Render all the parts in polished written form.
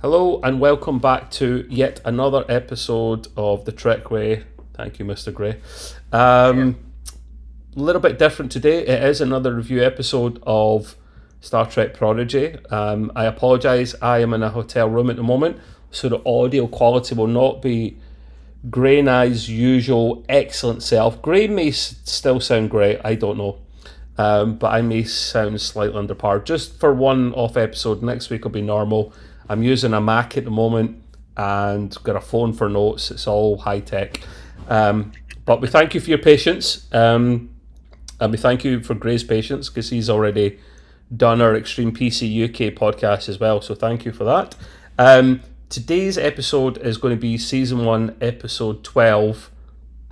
Hello and welcome back to yet another episode of The Trek Way. Thank you, Mr. Gray. A little bit different today. It is another review episode of Star Trek Prodigy. I apologise, I am in a hotel room at the moment, so the audio quality will not be Gray and I's usual excellent self. Gray may still sound great, I don't know. But I may sound slightly under par. Just for one off episode, next week will be normal. I'm using a Mac at the moment and got a phone for notes. It's all high tech. But we thank you for your patience. And we thank you for Gray's patience because he's already done our Extreme PC UK podcast as well. So thank you for that. Today's episode is going to be Season 1, Episode 12,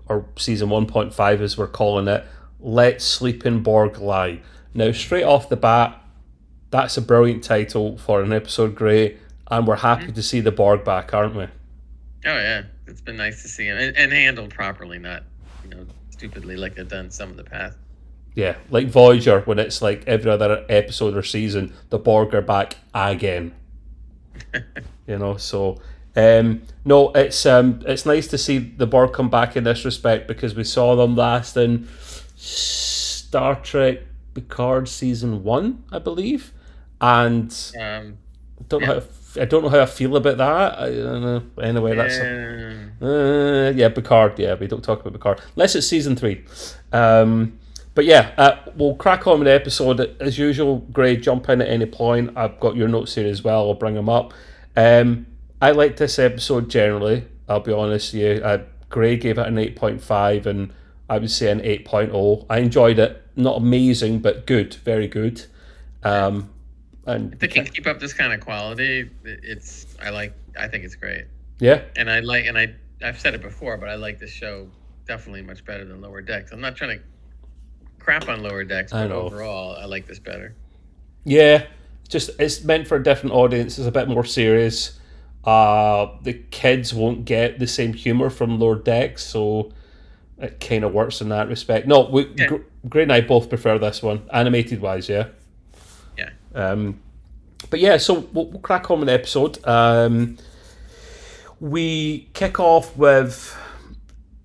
or Season 1.5 as we're calling it. Let Sleeping Borg Lie. Now, straight off the bat, that's a brilliant title for an episode, Gray, and we're happy to see the Borg back, aren't we? Oh yeah, it's been nice to see him and handled properly, not stupidly like they've done some of the past. Yeah, like Voyager, when it's like every other episode or season, the Borg are back again. So no, it's nice to see the Borg come back in this respect because we saw them last in Star Trek Picard Season 1, I believe. And I don't know how I feel about that. I don't know. Anyway, that's Picard. Yeah, we don't talk about Picard unless it's Season 3. But yeah, we'll crack on with the episode as usual. Gray, jump in at any point. I've got your notes here as well. I'll bring them up. I like this episode generally. I'll be honest with you. Gray gave it an 8.5 and I would say an 8.0. I enjoyed it. Not amazing, but good. Very good. And if they can keep up this kind of quality, I think it's great. Yeah. And I've said it before, but I like this show definitely much better than Lower Decks. I'm not trying to crap on Lower Decks, but overall, I like this better. Yeah. It's meant for a different audience. It's a bit more serious. The kids won't get the same humor from Lower Decks, so it kind of works in that respect. No, Gray and I both prefer this one, animated wise, yeah. Yeah. But yeah, so we'll crack on with the episode. We kick off with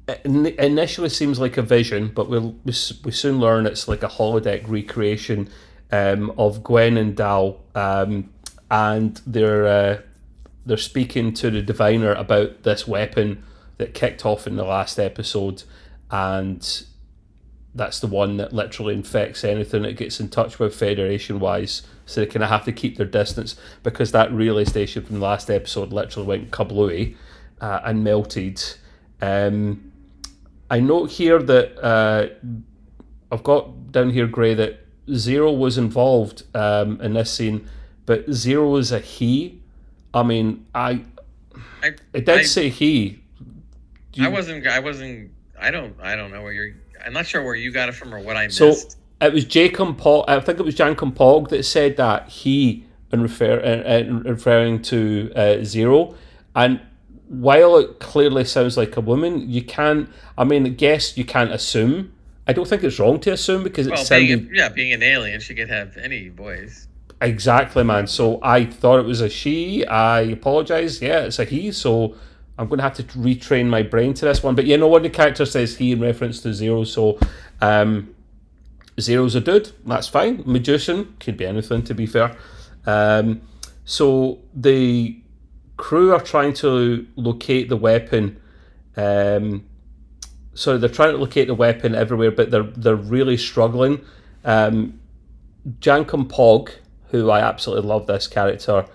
it initially seems like a vision, but we soon learn it's like a holodeck recreation of Gwen and Dal, and they're speaking to the diviner about this weapon that kicked off in the last episode, and that's the one that literally infects anything it gets in touch with Federation-wise, so they kind of have to keep their distance because that relay station from the last episode literally went kablooey and melted. I note here that I've got down here, Gray, that Zero was involved in this scene, but Zero is a he. I mean, it did say he. I don't know where you're. I'm not sure where you got it from or what I missed. So it was Jacob Pog. I think it was Jankum Pog that said that he, in referring to Zero, and while it clearly sounds like a woman, you can't. I mean, I guess you can't assume. I don't think it's wrong to assume because it sounded. Being an alien, she could have any voice. Exactly, man. So I thought it was a she. I apologize. Yeah, it's a he. So I'm going to have to retrain my brain to this one. But when the character says he in reference to Zero, so Zero's a dude. That's fine. Magician could be anything, to be fair. So the crew are trying to locate the weapon. So they're trying to locate the weapon everywhere, but they're really struggling. Jankum Pog, who I absolutely love this character,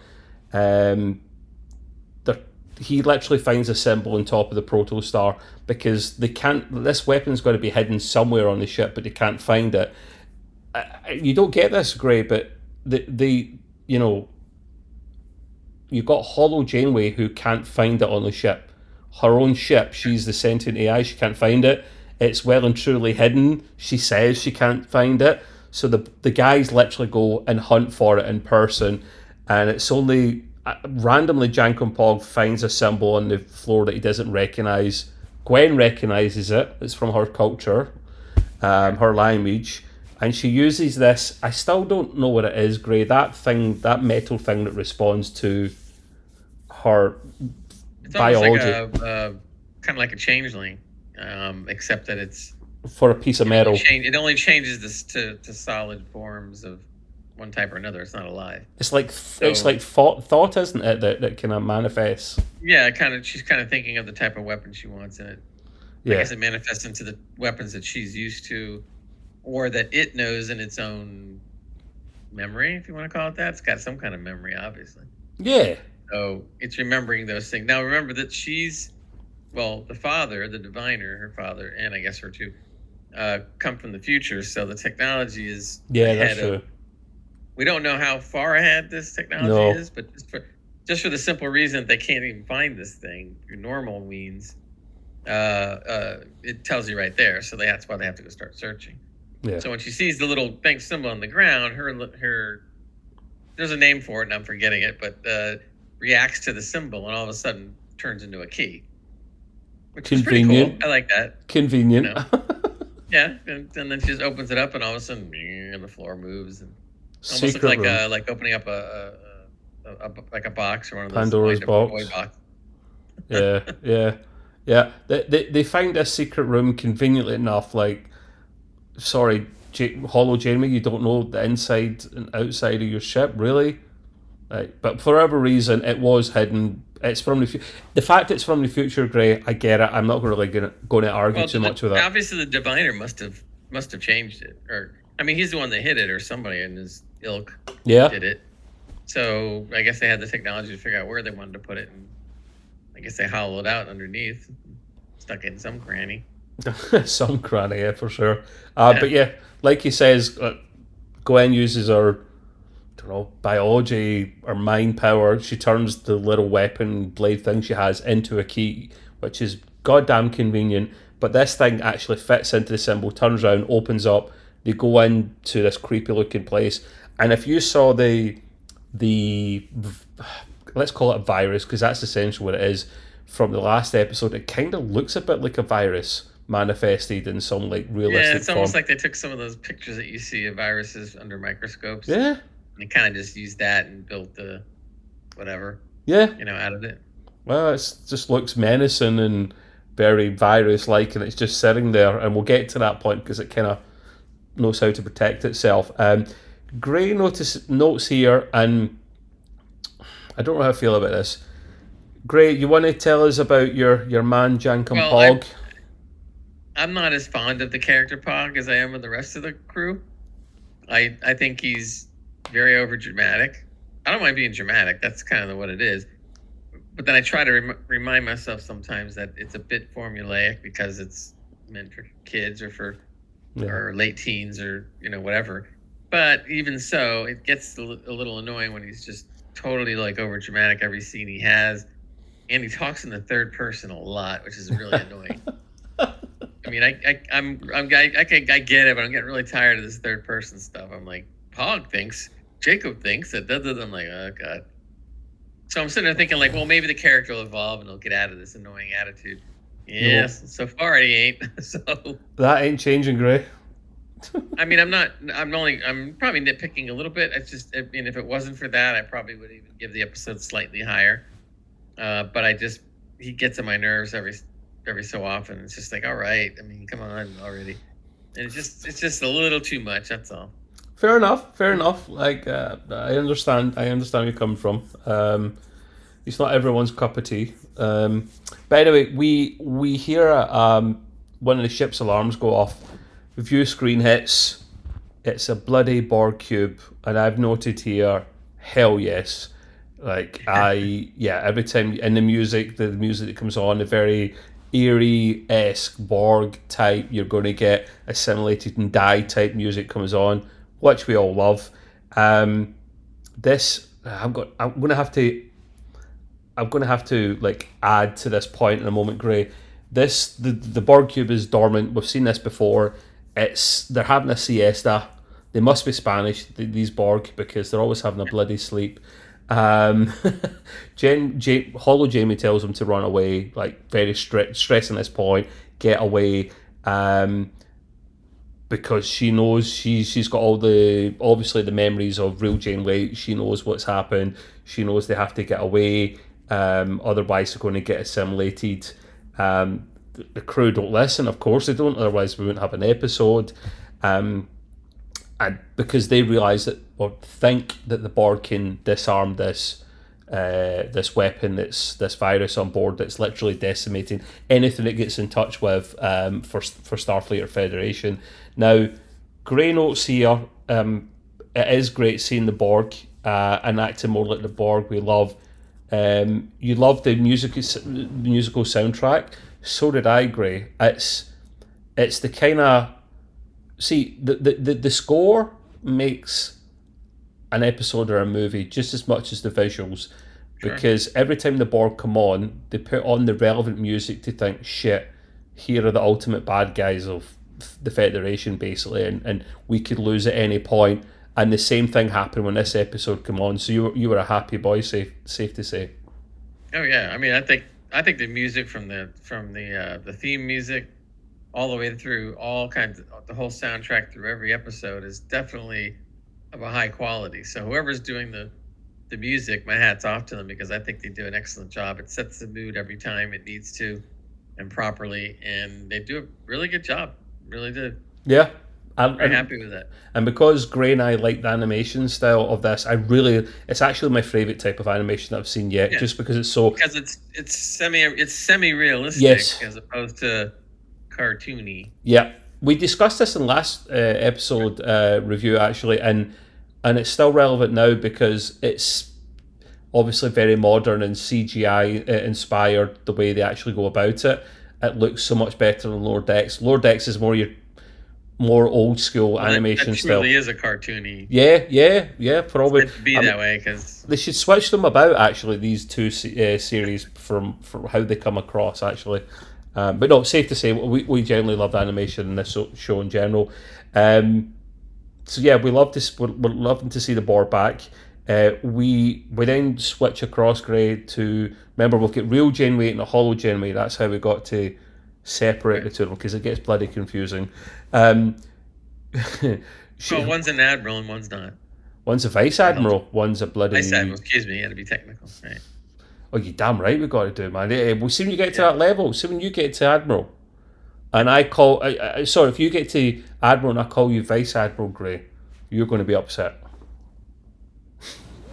he literally finds a symbol on top of the protostar because they can't. This weapon's got to be hidden somewhere on the ship, but they can't find it. You don't get this, Gray, but you've got Hollow Janeway who can't find it on the ship. Her own ship, she's the sentient AI, she can't find it. It's well and truly hidden. She says she can't find it. So the guys literally go and hunt for it in person, and it's only randomly Jankum Pog finds a symbol on the floor that he doesn't recognise. Gwen recognises it. It's from her culture, her language, and she uses this. I still don't know what it is, Gray. That thing, that metal thing that responds to her It's biology almost like a kind of like a changeling, except that it's for a piece of metal. It only changes this to solid forms of one type or another. It's not alive. It's like thought, isn't it? That kind of manifests. Yeah, she's kind of thinking of the type of weapon she wants in it. Yeah. I guess it manifests into the weapons that she's used to, or that it knows in its own memory, if you want to call it that. It's got some kind of memory, obviously. Yeah. So it's remembering those things. Now remember that the father, the diviner, her father, and I guess her too, come from the future. So the technology is ahead of. We don't know how far ahead this technology is, but just for the simple reason that they can't even find this thing through normal means, it tells you right there. So that's why they have to go start searching. Yeah. So when she sees the little pink symbol on the ground, her there's a name for it and I'm forgetting it, but reacts to the symbol and all of a sudden turns into a key. Which convenient. Is pretty cool. I like that. Convenient. You know? Yeah, and then she just opens it up and all of a sudden the floor moves and almost looks like opening up a box or one of those Pandora's box. Yeah. They find a secret room conveniently enough. Like, sorry, Hollow Janeway, you don't know the inside and outside of your ship, really? Right. But for whatever reason, it was hidden. It's from the fact it's from the future, Gray. I get it. I'm not really going to argue too much with that. Obviously, the diviner must have changed it, or I mean, he's the one that hid it, or somebody in his ilk did it. So I guess they had the technology to figure out where they wanted to put it, and I guess they hollowed out underneath, stuck it in some cranny. Some cranny, yeah, for sure. But yeah, like he says, Gwen uses her, biology or mind power. She turns the little weapon blade thing she has into a key, which is goddamn convenient. But this thing actually fits into the symbol, turns around, opens up. They go into this creepy looking place, and if you saw the let's call it a virus, because that's essentially what it is from the last episode, it kind of looks a bit like a virus manifested in some like realistic form. Yeah, it's almost like they took some of those pictures that you see of viruses under microscopes. Yeah. And kind of just used that and built the whatever. Yeah. Out of it. Well, it just looks menacing and very virus-like, and it's just sitting there, and we'll get to that point because it kind of knows how to protect itself. Gray notes here, and I don't know how I feel about this. Gray, you want to tell us about your man Jankum Pog? I'm not as fond of the character Pog as I am of the rest of the crew. I think he's very over dramatic. I don't mind being dramatic. That's kind of what it is. But then I try to remind myself sometimes that it's a bit formulaic because it's meant for kids or or late teens or whatever. But even so, it gets a little annoying when he's just totally like over dramatic every scene he has, and he talks in the third person a lot, which is really annoying. I mean, I get it, but I'm getting really tired of this third person stuff. I'm like, Pog thinks, Jacob thinks that. I'm like, oh god. So I'm sitting there thinking, like, well, maybe the character will evolve and he'll get out of this annoying attitude. Yes, so far he ain't. So that ain't changing, Gray. I mean, I'm probably nitpicking a little bit. It's just, I mean, if it wasn't for that, I probably would even give the episode slightly higher. But he gets on my nerves every so often. It's just like, all right, I mean, come on already. And it's just a little too much. That's all. Fair enough. Like, I understand where you're coming from. It's not everyone's cup of tea. But anyway, we hear one of the ship's alarms go off. The view screen hits. It's a bloody Borg cube, and I've noted here, hell yes. Like, every time in the music that comes on, the very eerie-esque Borg type, you're going to get assimilated and die type music comes on, which we all love. This I'm going to have to like add to this point in a moment, Gray. The Borg cube is dormant. We've seen this before. They're having a siesta. They must be Spanish, these Borg, because they're always having a bloody sleep. Hollow Jamie tells them to run away, like very stressing this point, get away, because she knows she's got all the memories of real Janeway. She knows what's happened. She knows they have to get away. otherwise they're going to get assimilated. The crew don't listen, of course they don't, otherwise we wouldn't have an episode. And because they realise that, or think that the Borg can disarm this weapon, this virus on board that's literally decimating anything it gets in touch with for Starfleet or Federation. Now, grey notes here. It is great seeing the Borg and acting more like the Borg. We love. You love the musical soundtrack. So did I, Gray. It's the kind of the score makes an episode or a movie just as much as the visuals, because every time the Borg come on, they put on the relevant music to think, shit, here are the ultimate bad guys of the Federation, basically, and we could lose at any point. And the same thing happened when this episode came on. So you were a happy boy, safe to say. Oh yeah, I mean, I think the music from the theme music all the way through all kinds of the whole soundtrack through every episode is definitely of a high quality. So whoever's doing the music, my hat's off to them, because I think they do an excellent job. It sets the mood every time it needs to, and properly, and they do a really good job. Really do. Yeah. I'm very happy with that. And because Gray and I like the animation style of this, it's actually my favourite type of animation that I've seen yet, just because it's so... Because it's semi-realistic, yes, as opposed to cartoony. Yeah. We discussed this in last episode review, actually, and it's still relevant now because it's obviously very modern and CGI inspired the way they actually go about it. It looks so much better than Lower Decks. Lower Decks is more old school animation style. It truly is a cartoony. Yeah. Probably it's meant to be that way, because they should switch them about. Actually, these two series from how they come across. Actually, but no, safe to say we generally love animation in this show in general. So yeah, we're loving to see the Borg back. We then switch across, Gray, to, remember, we've got real Janeway and a hollow Janeway. That's how we got to separate the two of them, because it gets bloody confusing. Well, one's an admiral and one's not. One's a vice admiral, one's a bloody... Vice admiral, excuse me, you had to be technical. Right. Oh, you're damn right we got to do, man. We'll see when you get to that level. See when you get to admiral. And sorry, if you get to admiral and I call you vice admiral, Gray, you're going to be upset.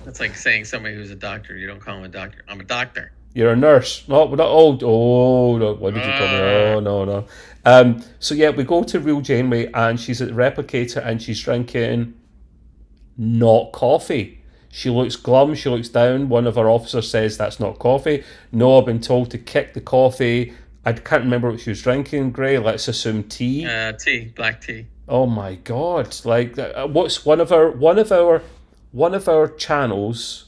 That's like saying somebody who's a doctor, you don't call him a doctor. I'm a doctor. You're a nurse. No, we're not. No, what did you call me? Oh, no. So yeah, we go to real Janeway and she's at the replicator and she's drinking not coffee. She looks glum, she looks down. One of our officers says that's not coffee. No, I've been told to kick the coffee. I can't remember what she was drinking, Gray. Let's assume tea. Tea, black tea. Oh my God! Like, what's one of our channel's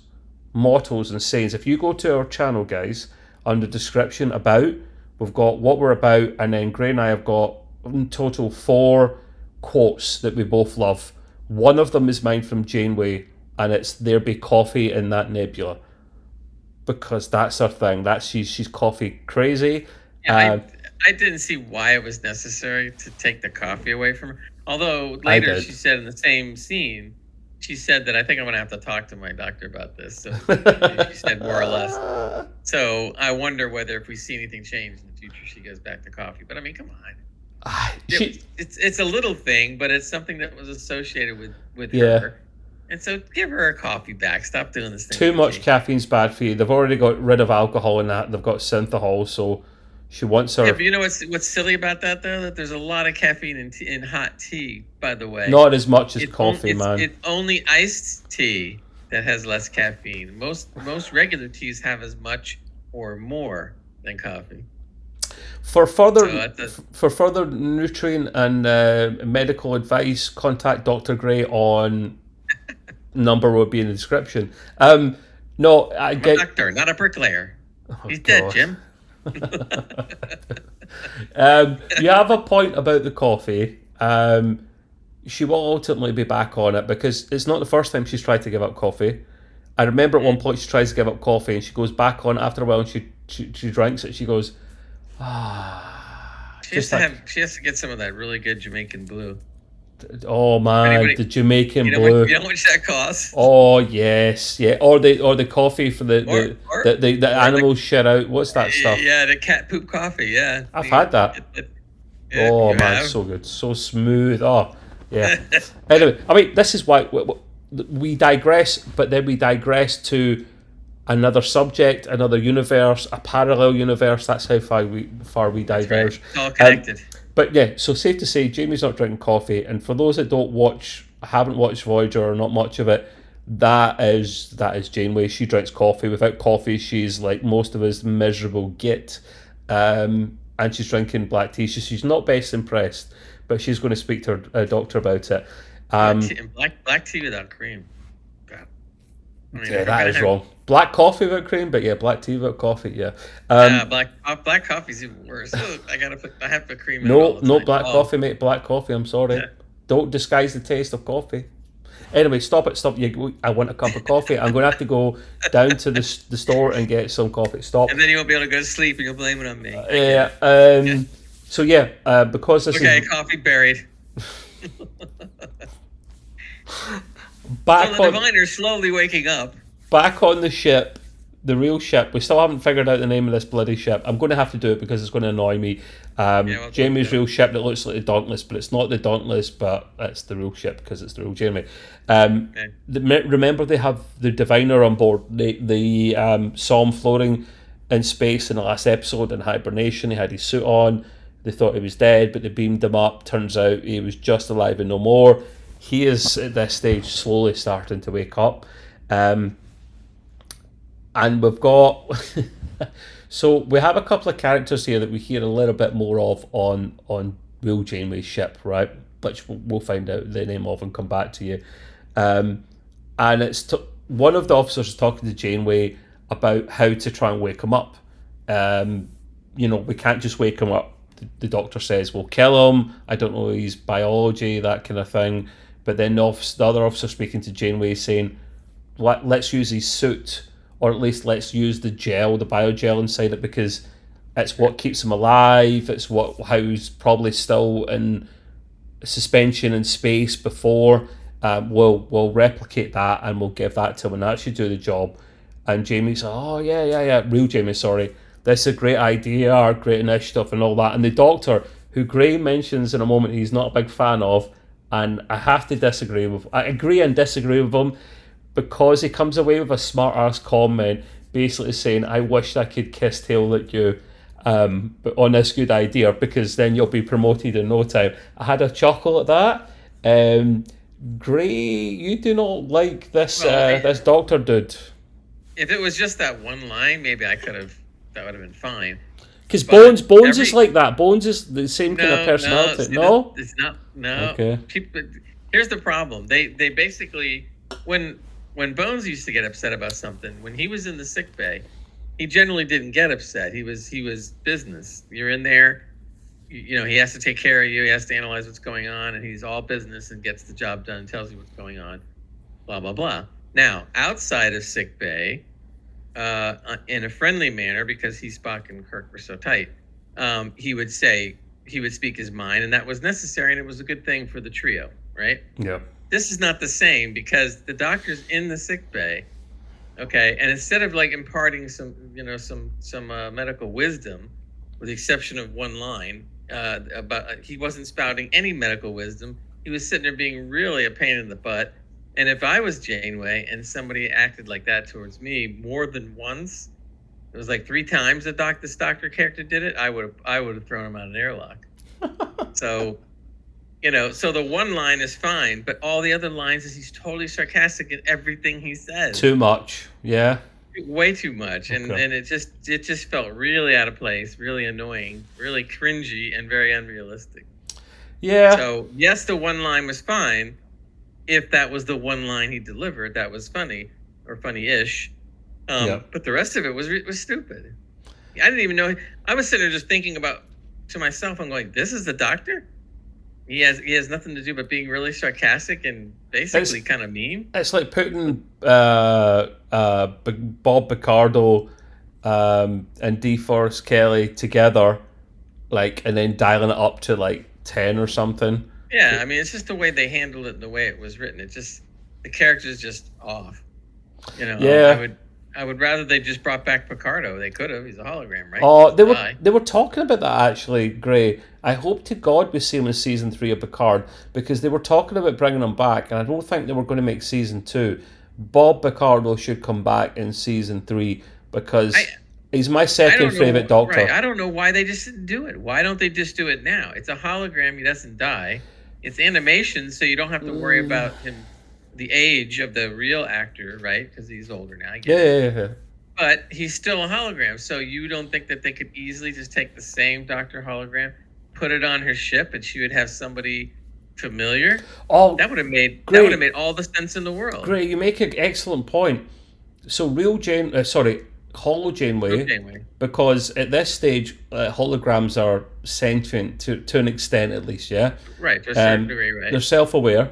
mottos and sayings? If you go to our channel, guys, under description about, we've got what we're about, and then Gray and I have got in total 4 quotes that we both love. One of them is mine from Janeway, and it's "There be coffee in that nebula," because that's her thing. She's coffee crazy. Yeah, I didn't see why it was necessary to take the coffee away from her. Although later she said in the same scene, she said that I think I'm going to have to talk to my doctor about this. So she said more or less. So I wonder whether if we see anything change in the future, she goes back to coffee. But I mean, come on. It's a little thing, but it's something that was associated with her. And so give her a coffee back. Stop doing this thing. Too much caffeine's bad for you. They've already got rid of alcohol in that. They've got synthahol, so she wants her... Yeah, but you know what's silly about that, though? That there's a lot of caffeine in hot tea, by the way. Not as much as coffee, man. It's only iced tea that has less caffeine. Most regular teas have as much or more than coffee. For further nutrient and medical advice, contact Dr. Gray on... number will be in the description. No, I'm a doctor, not a bricklayer. He's dead, Jim. You have a point about the coffee. She will ultimately be back on it because it's not the first time she's tried to give up coffee. I remember at one point she tries to give up coffee and she goes back on it after a while and she drinks it. She goes, She has to get some of that really good Jamaican blue. Oh man, Anybody, the Jamaican you blue. know how much that costs? Oh yes, yeah. Or the coffee for Or the or animals shit out. What's that stuff? yeah, the cat poop coffee. Yeah, I've had that. yeah, Oh you man, have. so good, so smooth. Oh yeah. Anyway, I mean, this is why we digress, but then we digress to another subject, another universe, a parallel universe. That's how far we That's right. diverge. It's all connected. But yeah, so safe to say, Jamie's not drinking coffee, and for those that haven't watched Voyager or not much of it, that is Janeway. She drinks coffee. Without coffee, she's like most of us, miserable git. And she's drinking black tea. She's not best impressed, but she's going to speak to her doctor about it. Black tea without cream. God. I mean, Yeah, that is wrong. Black coffee without cream, but yeah, black tea without coffee. Yeah. Black coffee's even worse. Ugh, I have to put cream in it No, all the no time. black coffee, mate. Black coffee. I'm sorry. Yeah. Don't disguise the taste of coffee. Anyway, stop it. I want a cup of coffee. I'm going to have to go down to the store and get some coffee. Stop. And then you won't be able to go to sleep, and you'll blame it on me. Yeah. So yeah, because this is coffee buried. back So the on diviner's slowly waking up. back on the ship, the real ship. We still haven't figured out the name of this bloody ship. I'm going to have to do it because it's going to annoy me. We'll Jamie's real ship that looks like the Dauntless, but it's not the Dauntless, but it's the real ship because it's the real Janeway. Remember they have the diviner on board. They saw him floating in space in the last episode in hibernation. He had his suit on. They thought he was dead, but they beamed him up. Turns out he was just alive and no more. He is at this stage slowly starting to wake up. And we've got so we have a couple of characters here that we hear a little bit more of on Will Janeway's ship, right? Which we'll find out the name of and come back to you. And it's one of the officers is talking to Janeway about how to try and wake him up. We can't just wake him up. The doctor says we'll kill him. I don't know his biology, that kind of thing. But then the other officer speaking to Janeway saying, let's use his suit, or at least let's use the biogel inside it, because it's what keeps him alive. It's how he's probably still in suspension in space before. We'll replicate that and we'll give that to him and that should do the job. And Jamie's real Jamie, sorry. This is a great idea, great initiative and all that. And the doctor, who Gray mentions in a moment he's not a big fan of, and I have to disagree with. I agree and disagree with him, because he comes away with a smart ass comment basically saying, I wish I could kiss tail like you, but on this good idea, because then you'll be promoted in no time. I had a chuckle at that. Gray, you do not like this this doctor dude. If it was just that one line, maybe that would have been fine. Because Bones is like that. Bones is the same kind of personality. No, it's not. No. Okay. Here's the problem. They basically, when Bones used to get upset about something, when he was in the sick bay, he generally didn't get upset. He was business. You're in there, he has to take care of you. He has to analyze what's going on, and he's all business and gets the job done, tells you what's going on, blah blah blah. Now, outside of sick bay, in a friendly manner, because Spock and Kirk were so tight, he would speak his mind, and that was necessary, and it was a good thing for the trio, right? Yeah. This is not the same, because the doctor's in the sick bay, okay, and instead of like imparting some medical wisdom, with the exception of one line, he wasn't spouting any medical wisdom. He was sitting there being really a pain in the butt. And if I was Janeway and somebody acted like that towards me more than once, it was like 3 times this doctor character did it, I would have thrown him out of an airlock. So, so the one line is fine, but all the other lines is he's totally sarcastic in everything he says. Too much, yeah. Way too much, and Okay. and it just felt really out of place, really annoying, really cringy, and very unrealistic. Yeah. So yes, the one line was fine. If that was the one line he delivered, that was funny or funny-ish. But the rest of it was stupid. I didn't even know. I was sitting there just thinking to myself. I'm going, this is the doctor? He has nothing to do but being really sarcastic and basically kind of mean. It's like putting Bob Picardo and DeForest Kelly together, and then dialing it up to 10 or something. Yeah, I mean, it's just the way they handled it and the way it was written. It just the character's just off. You know, Yeah. I would rather they just brought back Picardo. They could have. He's a hologram, right? Oh, they were Die. they were talking about that actually, Gray. I hope to God we see him in season 3 of Picard because they were talking about bringing him back, and I don't think they were going to make season 2. Bob Picardo should come back in season 3 because he's my second favorite Doctor. Right. I don't know why they just didn't do it. Why don't they just do it now? It's a hologram. He doesn't die. It's animation, so you don't have to worry about him, the age of the real actor, right? Because he's older now. I get it. Yeah. But he's still a hologram, so you don't think that they could easily just take the same Doctor hologram, put it on her ship, and she would have somebody familiar? Oh, that would have made all the sense in the world. Great, you make an excellent point. So Holo Janeway, because at this stage holograms are sentient to an extent at least, yeah. Right, to a certain degree, right. They're self-aware.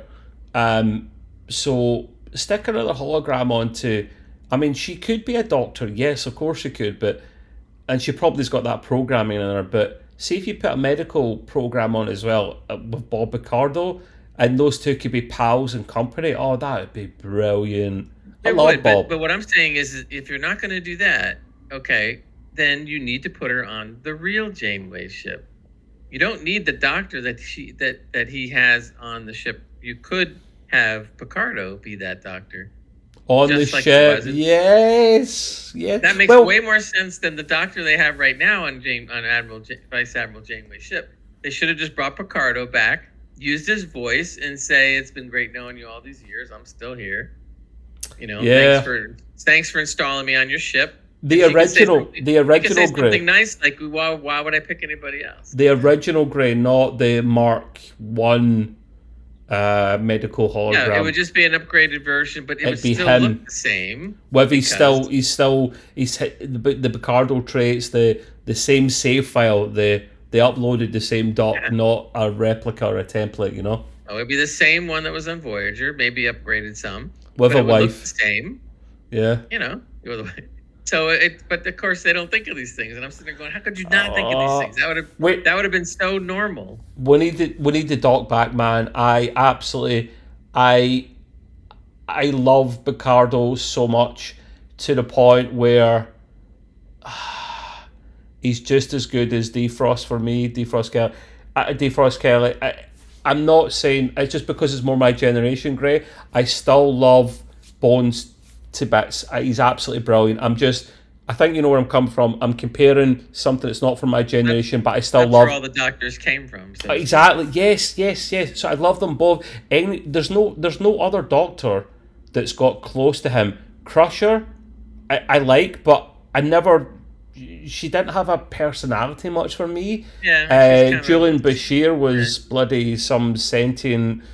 So stick another hologram onto. I mean, she could be a doctor, yes, of course she could, and she probably's got that programming in her. But see if you put a medical program on as well with Bob Picardo, and those two could be pals and company. Oh, that would be brilliant. I love Bob. But what I'm saying is, if you're not going to do that, okay, then you need to put her on the real Janeway ship. You don't need the doctor that he has on the ship. You could have Picardo be that doctor. On the ship, yes. That makes way more sense than the doctor they have right now on Vice Admiral Janeway's ship. They should have just brought Picardo back, used his voice, and say, "It's been great knowing you all these years. I'm still here. You know, thanks for installing me on your ship." The original Gray. Something nice like, why would I pick anybody else? The original Gray, not the Mark 1 medical hologram. Yeah, it would just be an upgraded version, but it would still look the same. With he's the Picardo traits, the same save file. They uploaded the same doc, not a replica or a template. You know. Oh, it'd be the same one that was on Voyager, maybe upgraded some. With a wife. Look the same. Yeah. You know. So but of course they don't think of these things, and I'm sitting there going, "How could you not think of these things? That would have been so normal." We need the doc back, man. I love Picardo so much to the point where he's just as good as Defrost for me. Defrost Kelly. I'm not saying it's just because it's more my generation, Gray. I still love Bones to bits. He's absolutely brilliant. I think you know where I'm coming from. I'm comparing something that's not from my generation, but I still love. That's where all the doctors came from. So. Exactly. Yes. So I love them both. There's no other doctor that's got close to him. Crusher, I like, but I never. She didn't have a personality much for me. Yeah. Julian Bashir was bloody some sentient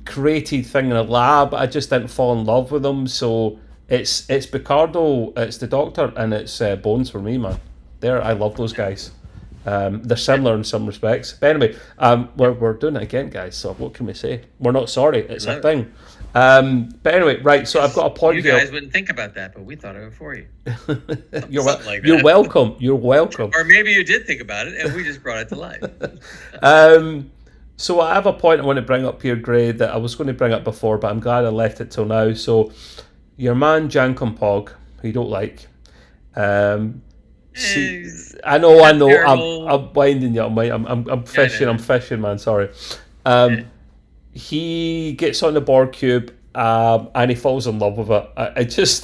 created thing in a lab. I just didn't fall in love with him. So it's Picardo, it's the Doctor, and it's Bones for me, man. I love those guys. They're similar in some respects. But anyway, we're doing it again, guys. So what can we say? We're not sorry. It's a thing. But anyway, right. So I've got a point here. You guys wouldn't think about that, but we thought of it for you. You're welcome. You're welcome. Or maybe you did think about it, and we just brought it to life. So I have a point I want to bring up here, Gray, that I was going to bring up before, but I'm glad I left it till now. So your man Jankum Pog, who you don't like. I know. I'm winding you up, mate. I'm fishing. I'm fishing, man. Sorry. He gets on the Borg cube, and he falls in love with it.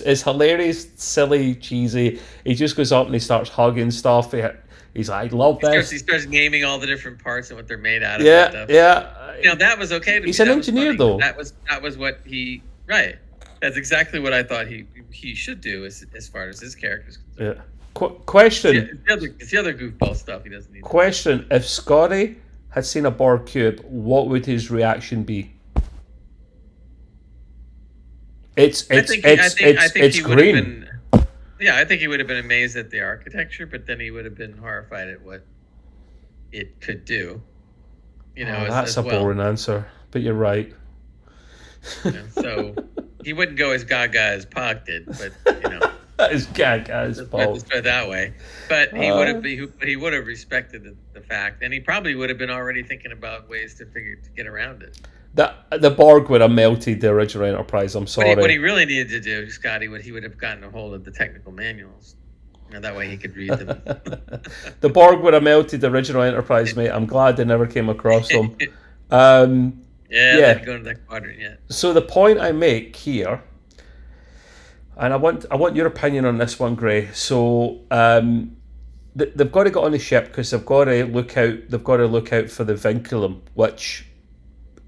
It's hilarious, silly, cheesy. He just goes up and he starts hugging stuff. He's like, I love this. He starts naming all the different parts and what they're made out of. Yeah. You know, that was okay to me. He's an engineer, though. That was what he. Right. That's exactly what I thought he should do as far as his character's concerned. Yeah. Question. It's the other goofball stuff he doesn't need. Question: if Scotty had seen a Borg cube, what would his reaction be? It's green. I think he would have been amazed at the architecture, but then he would have been horrified at what it could do. You know, that's a boring answer, but you're right. You know, so he wouldn't go as gaga as Pog did, but you know. That is gas, Paul. Let's put it that way. But he would have respected the fact, and he probably would have been already thinking about ways to get around it. The Borg would have melted the original Enterprise. I'm sorry. What he really needed to do, Scotty, he would have gotten a hold of the technical manuals. That way he could read them. The Borg would have melted the original Enterprise, mate. I'm glad they never came across them. They didn't go into that quadrant yet. So the point I make here, and I want your opinion on this one, Gray. So they've got to get on the ship because they've got to look out. They've got to look out for the vinculum, which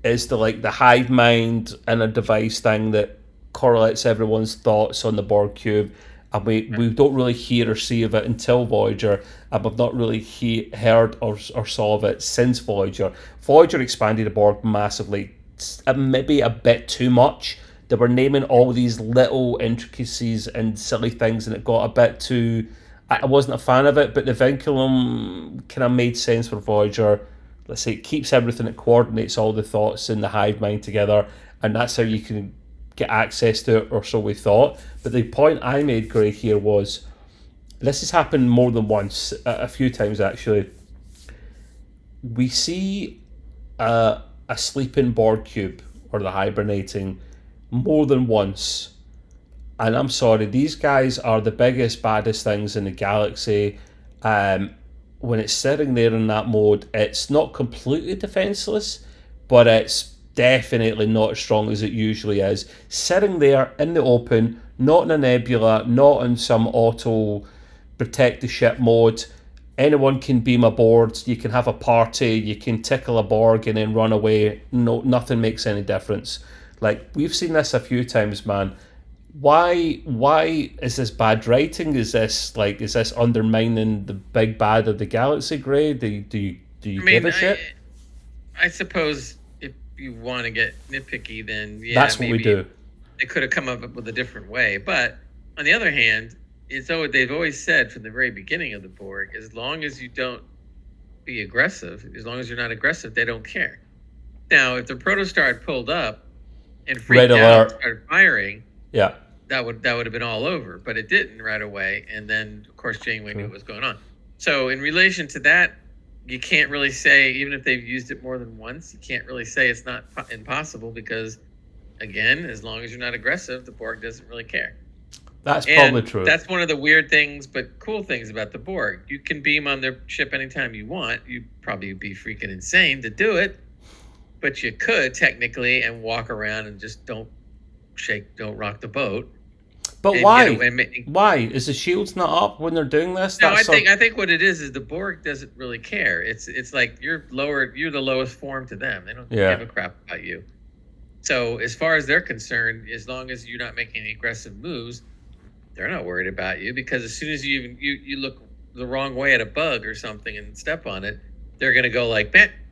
is the hive mind and a device thing that correlates everyone's thoughts on the Borg cube. And we don't really hear or see of it until Voyager, and we've not really heard or saw of it since Voyager. Voyager expanded the Borg massively, maybe a bit too much. They were naming all these little intricacies and silly things, and it got a bit too... I wasn't a fan of it, but the vinculum kind of made sense for Voyager. Let's say it keeps everything, it coordinates all the thoughts in the hive mind together, and that's how you can get access to it, or so we thought. But the point I made, Gray, here was, this has happened more than once, a few times actually. We see a sleeping Borg cube, or the hibernating, more than once. And I'm sorry, these guys are the biggest, baddest things in the galaxy. When it's sitting there in that mode, it's not completely defenseless, but it's definitely not as strong as it usually is. Sitting there in the open, not in a nebula, not in some auto protect the ship mode. Anyone can beam aboard, you can have a party, you can tickle a Borg and then run away. No, nothing makes any difference. We've seen this a few times, man. Why is this bad writing? Is this undermining the big bad of the galaxy, Gray? Do you give a shit? I suppose if you want to get nitpicky, then that's what we do. They could have come up with a different way. But on the other hand, they've always said from the very beginning of the Borg, as long as you don't be aggressive, as long as you're not aggressive, they don't care. Now, if the protostar had pulled up and freaked out and started firing, yeah, that would have been all over. But it didn't right away, and then of course Janeway knew what was going on. So in relation to that, you can't really say, even if they've used it more than once, you can't really say it's not impossible because, again, as long as you're not aggressive, the Borg doesn't really care. That's probably true. That's one of the weird things, but cool things about the Borg. You can beam on their ship anytime you want. You'd probably be freaking insane to do it, but you could technically and walk around and just don't rock the boat. But why? Why is the shields not up when they're doing this? No, I think what it is the Borg doesn't really care. It's like you're the lowest form to them. They don't give a crap about you. So as far as they're concerned, as long as you're not making any aggressive moves, they're not worried about you, because as soon as you look the wrong way at a bug or something and step on it, they're gonna go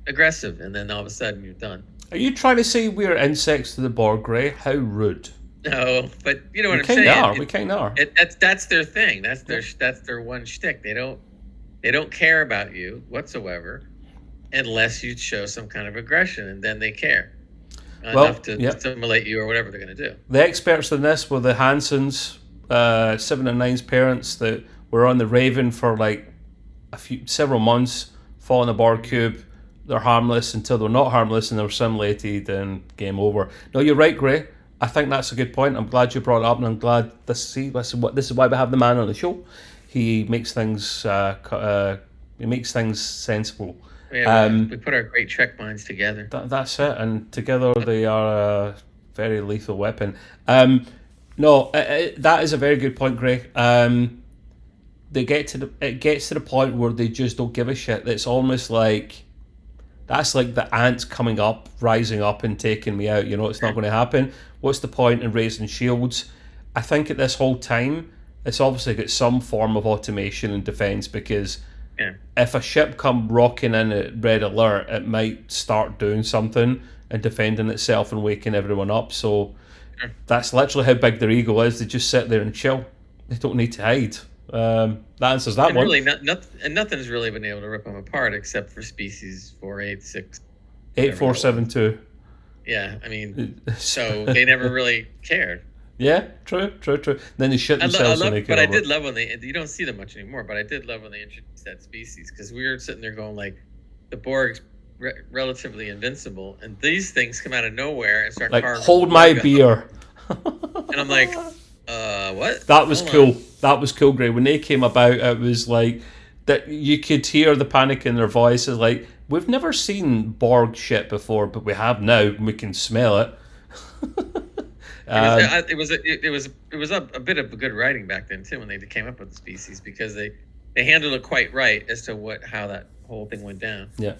aggressive, and then all of a sudden you're done. Are you trying to say we're insects to the Borg, Gray? How rude. No, but you know what I'm saying. We kind of are. That's their thing. That's their one shtick. They don't care about you whatsoever, unless you show some kind of aggression, and then they care enough to stimulate you or whatever they're going to do. The experts in this were the Hansons, 7 and 9's parents, that were on the Raven for several months, following the Borg cube. They're harmless until they're not harmless, and they're simulated, and game over. No, you're right, Gray. I think that's a good point. I'm glad you brought it up, and I'm glad this is why we have the man on the show. He makes things sensible. Yeah, we put our great Trek minds together. That's it, and together they are a very lethal weapon. That is a very good point, Gray. It gets to the point where they just don't give a shit. It's almost like that's like the ants coming up, rising up, and taking me out. It's not going to happen. What's the point in raising shields? I think at this whole time, it's obviously got some form of automation and defense, because if a ship come rocking in at red alert, it might start doing something and defending itself and waking everyone up. So that's literally how big their ego is. They just sit there and chill. They don't need to hide. That answers that one. Really, nothing's really been able to rip them apart except for species 486. 8472. Yeah, I mean, so they never really cared. Yeah, true. Then they shit themselves when they came but I over. did love when you don't see them much anymore. But I did love when they introduced that species because we were sitting there going like, the Borg's relatively invincible, and these things come out of nowhere and start Like, carving hold my Borg up. beer. And I'm like, what? That was Hold cool. on. That was cool, Gray. When they came about, it was like that you could hear the panic in their voices. Like, we've never seen Borg shit before, but we have now. And we can smell it. It was a bit of good writing back then too when they came up with the species because they handled it quite right as to how that whole thing went down. Yeah.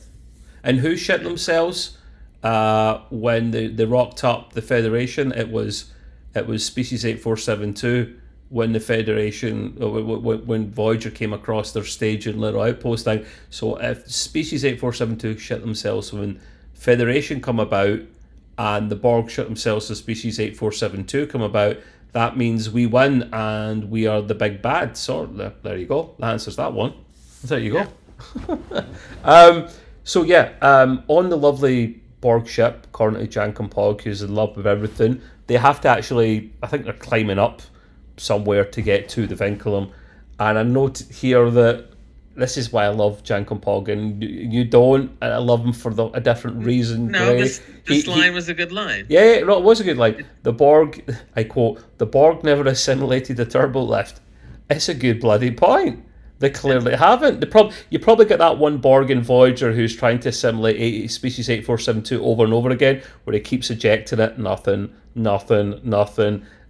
And who shit themselves when they rocked up the Federation? It was Species 8472 when the Federation when Voyager came across their staging little outpost thing. So if Species 8472 shit themselves when Federation come about and the Borg shit themselves as Species 8472 come about, that means we win and we are the big bad. So there you go. That answers that one. There you go. So yeah, on the lovely Borg ship, according to Jankum Pog, who's in love with everything, they have to actually, I think they're climbing up somewhere to get to the vinculum. And I note here that this is why I love Jankum Pog, and you don't, and I love him for a different reason. No, this line was a good line. Yeah, no, it was a good line. The Borg, I quote, the Borg never assimilated the turbo lift. It's a good bloody point. They clearly haven't. You probably get that one Borg in Voyager who's trying to assimilate Species 8472 over and over again, where he keeps ejecting it. Nothing.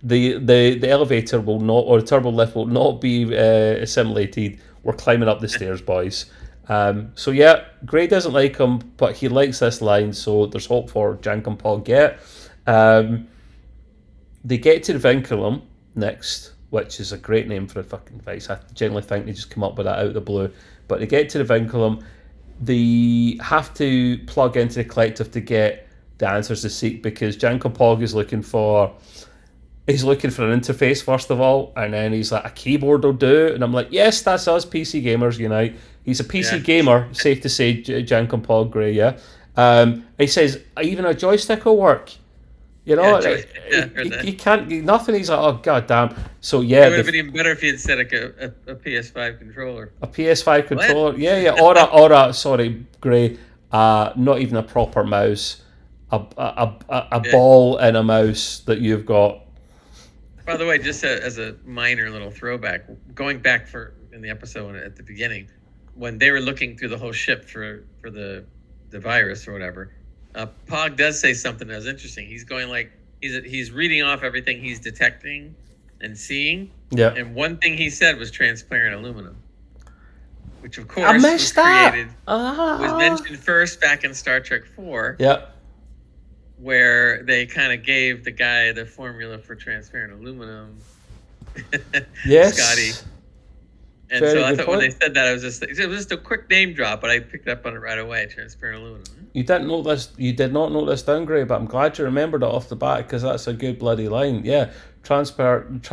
The elevator will not, or the turbo lift will not be assimilated. We're climbing up the stairs, boys. So yeah, Gray doesn't like him, but he likes this line, so there's hope for Jankum Pog yet. They get to the vinculum next, which is a great name for a fucking device. I generally think they just come up with that out of the blue. But they get to the vinculum, they have to plug into the collective to get the answers they seek, because Jankum Pog is looking for an interface first of all, and then he's like, a keyboard will do, and I'm like, yes, that's us PC gamers unite. He's a PC gamer, safe to say, Jankum Pog Gray, yeah. He says even a joystick will work. You know, he can't. Nothing. He's like, oh god damn. So yeah, it would have been even better if he had said a PS5 controller. A PS5 controller, yeah, or a sorry, Gray, not even a proper mouse, a ball and a mouse that you've got. By the way, just as a minor little throwback, going back in the episode at the beginning, when they were looking through the whole ship for the virus or whatever. Pog does say something that was interesting. He's going like he's reading off everything he's detecting and seeing. Yeah. And one thing he said was transparent aluminum, which of course was mentioned first back in Star Trek 4. Yeah. Where they kind of gave the guy the formula for transparent aluminum. Yes. Scotty. And Very so I thought point. when they said that, it was just a quick name drop, but I picked up on it right away. Transparent aluminum. You didn't note this. You did not note this down, Gray, but I'm glad you remembered it off the bat, because that's a good bloody line. Yeah, transparent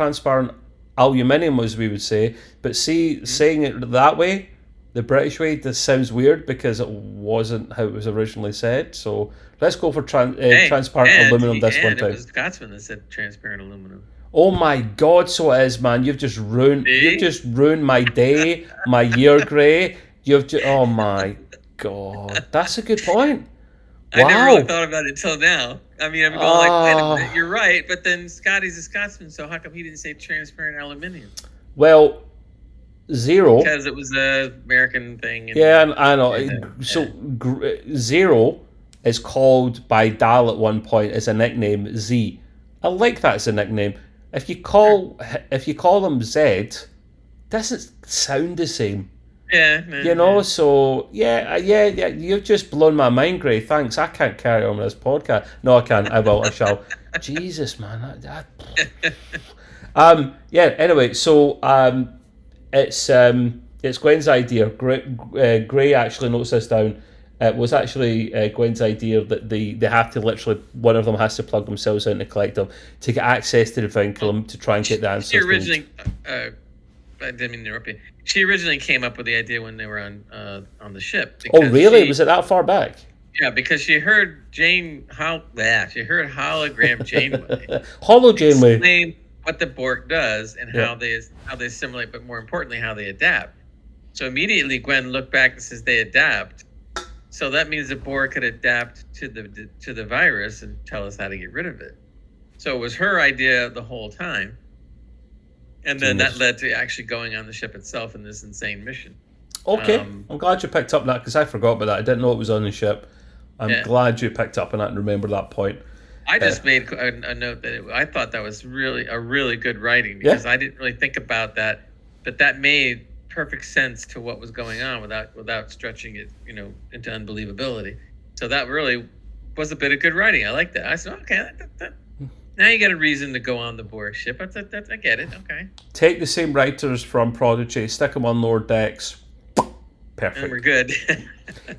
aluminium, as we would say. But see, saying it that way, the British way, this sounds weird because it wasn't how it was originally said. So let's go for transparent aluminum this one time. It was Scotsman that said transparent aluminum. Oh my god, so it is, man. You've just ruined my day, my year, Gray. Oh my god. That's a good point. Wow. I never really thought about it until now. I mean, I'm going like, wait a minute, you're right, but then Scotty's a Scotsman, so how come he didn't say transparent aluminium? Well, Zero. Because it was an American thing. Yeah, I know. So Zero is called by Dal at one point as a nickname Z. I like that as a nickname. If you call him Z, doesn't sound the same. Yeah. You know, so yeah. You've just blown my mind, Gray. Thanks. I can't carry on with this podcast. No, I can't. I will. I shall. Jesus, man. Yeah. Anyway, so it's Gwen's idea. Gray actually notes this down. It was actually Gwen's idea that they have to literally, one of them has to plug themselves into the collective to get access to the vinculum to try and get the answers. She originally, I didn't mean to interrupt you. She originally came up with the idea when they were on the ship. Oh, really? Was it that far back? Yeah, because she heard she heard hologram Janeway Hollow Janeway. explain what the Borg does and Yeah. how they assimilate, but more importantly, how they adapt. So immediately Gwen looked back and says they adapt. So that means the Borg could adapt to the virus and tell us how to get rid of it. So it was her idea the whole time. And then that led to actually going on the ship itself in this insane mission. Okay, I'm glad you picked up that because I forgot about that. I didn't know it was on the ship. I'm glad you picked up on that and remember that point. I just made a note that I thought that was really a really good writing because I didn't really think about that, but that made perfect sense to what was going on without stretching it, into unbelievability. So that really was a bit of good writing. I like that. I said, okay, now you got a reason to go on the Borg ship. I get it. Okay. Take the same writers from Prodigy, stick them on lower decks. Perfect. And we're good.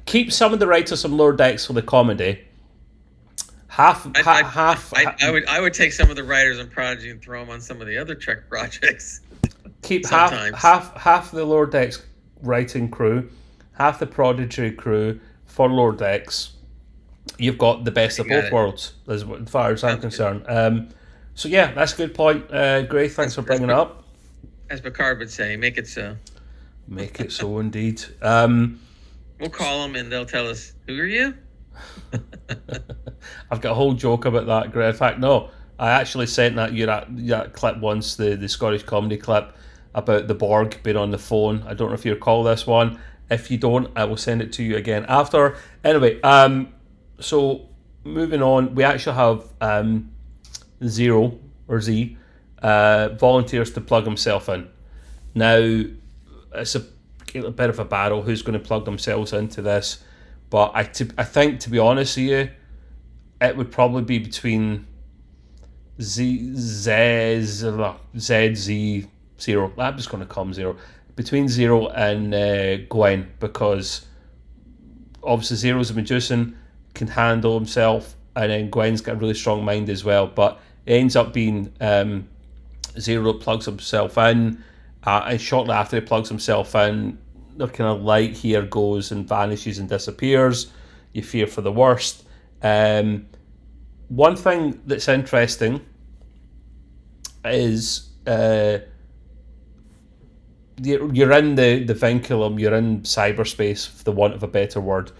Keep some of the writers from lower decks for the comedy. I would take some of the writers on Prodigy and throw them on some of the other Trek projects. Keep half the lower decks writing crew, half the Prodigy crew for lower decks. You've got the best of both worlds, as far as I'm concerned. So yeah, that's a good point. Gray, thanks for bringing it up. As Picard would say, make it so. Make it so indeed. We'll call them and they'll tell us, who are you? I've got a whole joke about that, Gray. In fact, no, I actually sent that clip once, the Scottish comedy clip about the Borg being on the phone. I don't know if you recall this one. If you don't, I will send it to you again after. Anyway, so moving on, we actually have Zero or Z volunteers to plug himself in. Now, it's a bit of a battle who's going to plug themselves into this, but I think, to be honest with you, it would probably be between ZZ0. I'm just going to call him Zero. Between Zero and Gwen, because obviously Zero's a Medusan, can handle himself, and then Gwen's got a really strong mind as well. But it ends up being Zero plugs himself in, and shortly after he plugs himself in, the kind of light here goes and vanishes and disappears. You fear for the worst. One thing that's interesting is you're in the vinculum, you're in cyberspace, for the want of a better word.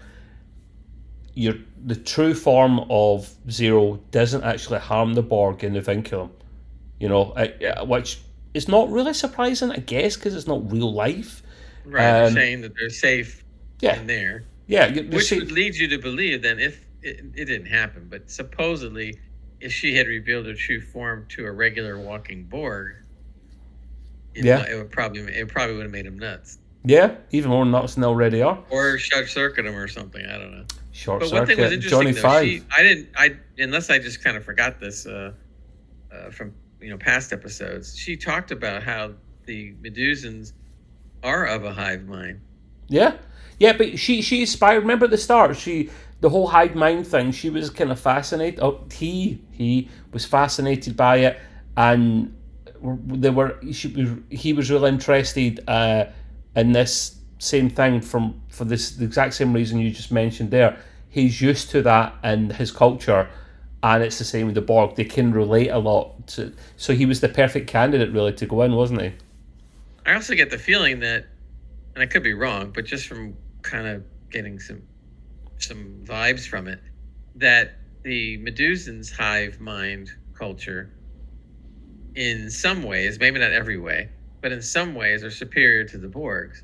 The true form of Zero doesn't actually harm the Borg in the vinculum, which is not really surprising, I guess, because it's not real life. Right, they're saying that they're safe in there. Yeah, which would lead you to believe then, if it didn't happen, but supposedly if she had revealed her true form to a regular walking Borg, it probably would have made him nuts. Yeah, even more nuts than they already are. Or short circuit him or something. I don't know. But one thing was interesting, Johnny though, unless I just kind of forgot this from past episodes. She talked about how the Medusans are of a hive mind. Yeah, but she aspired. Remember at the start, the whole hive mind thing. She was kind of fascinated. He was fascinated by it, and he was really interested in this same thing for the exact same reason you just mentioned there. He's used to that in his culture, and it's the same with the Borg. They can relate a lot to. So he was the perfect candidate, really, to go in, wasn't he? I also get the feeling that, and I could be wrong, but just from kind of getting some vibes from it, that the Medusans' hive mind culture, in some ways, maybe not every way, but in some ways are superior to the Borg's,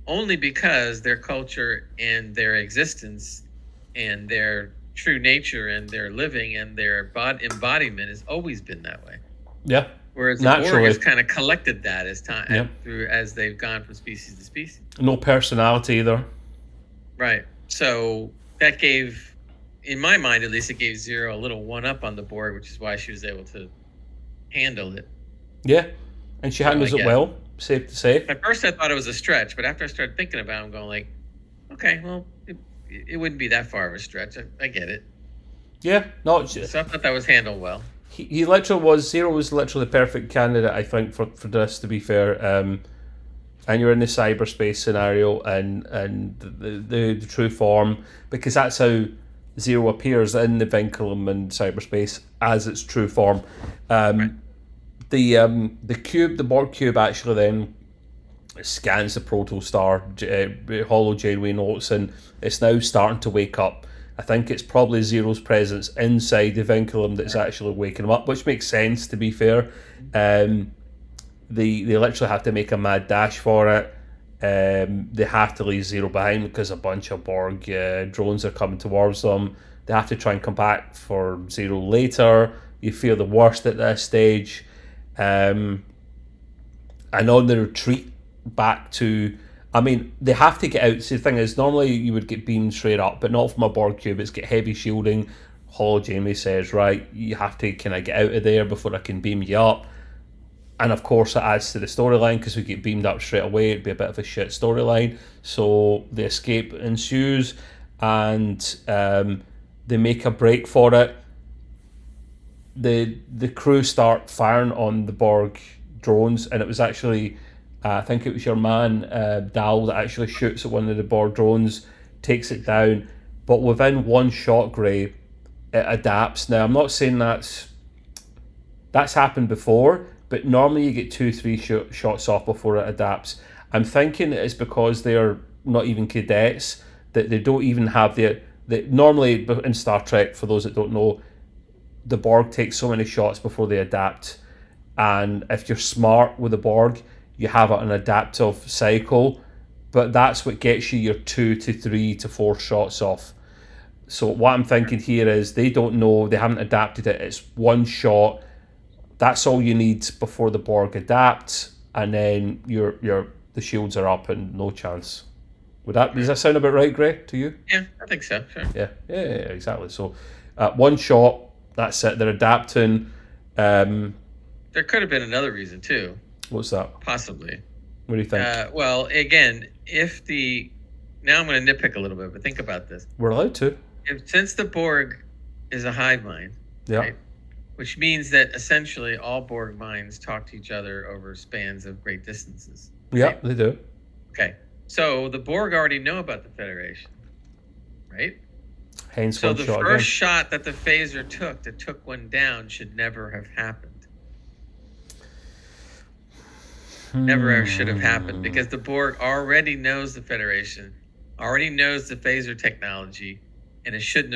only because their culture and their existence and their true nature and their living and their embodiment has always been that way. Yeah. Whereas the Borg has kind of collected that as time as they've gone from species to species. No personality either. Right. So that gave, in my mind at least, it gave Zero a little one-up on the Borg, which is why she was able to handle it. Yeah, and she handles it well, safe to say. At first I thought it was a stretch, but after I started thinking about it, I'm going like, okay, well, it wouldn't be that far of a stretch. I get it. Yeah, no. So I thought that was handled well. He literally was, Zero was literally the perfect candidate, I think, for this, to be fair. and you're in the cyberspace scenario and the true form, because that's how Zero appears in the vinculum and cyberspace as its true form. The cube, the Borg cube, actually then scans the protostar. Hollow Janeway notes, and it's now starting to wake up. I think it's probably Zero's presence inside the vinculum that's actually waking them up, which makes sense, to be fair. They literally have to make a mad dash for it. They have to leave Zero behind because a bunch of Borg drones are coming towards them. They have to try and come back for Zero later. You feel the worst at this stage. And on the retreat back to... I mean, they have to get out. See, the thing is, normally you would get beamed straight up, but not from a Borg cube. It's got heavy shielding. Hollow Janeway says, right, you have to kind of get out of there before I can beam you up. And of course, it adds to the storyline because we get beamed up straight away. It'd be a bit of a shit storyline. So the escape ensues, and they make a break for it. The crew start firing on the Borg drones, and it was actually... I think it was your man, Dal, that actually shoots at one of the Borg drones, takes it down. But within one shot, Gray, it adapts. Now, I'm not saying that's happened before, but normally you get 2-3 shots off before it adapts. I'm thinking it's because they're not even cadets, that they don't even have the... Normally, in Star Trek, for those that don't know, the Borg take so many shots before they adapt. And if you're smart with the Borg... you have an adaptive cycle, but that's what gets you your 2 to 3 to 4 shots off. So what I'm thinking here is they don't know, they haven't adapted it. It's one shot. That's all you need before the Borg adapt, and then the shields are up and no chance. Does that sound about right, Gray, to you? Yeah, I think so. Sure. Yeah, exactly. So one shot, that's it. They're adapting. There could have been another reason too. What's that? Possibly. What do you think? Well, again, now I'm going to nitpick a little bit, but think about this. We're allowed to. Since the Borg is a hive mind, right, which means that essentially all Borg minds talk to each other over spans of great distances. Yeah, right? they do. Okay, so the Borg already know about the Federation, right? Hence so one the shot first again. shot that the phaser took one down, should never have happened. Never ever should have happened, because the Borg already knows the Federation, already knows the phaser technology, and they shouldn't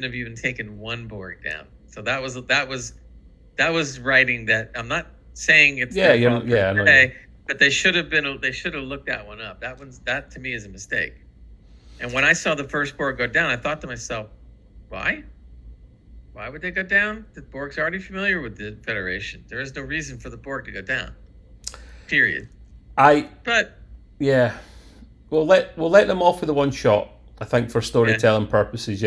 have even taken one Borg down. So that was writing that. I'm not saying it's but they should have looked that one up. That to me is a mistake. And when I saw the first Borg go down, I thought to myself, why? Why would they go down? The Borg's already familiar with the Federation. There is no reason for the Borg to go down. Period. Yeah. We'll let them off with the one shot, I think, for storytelling purposes,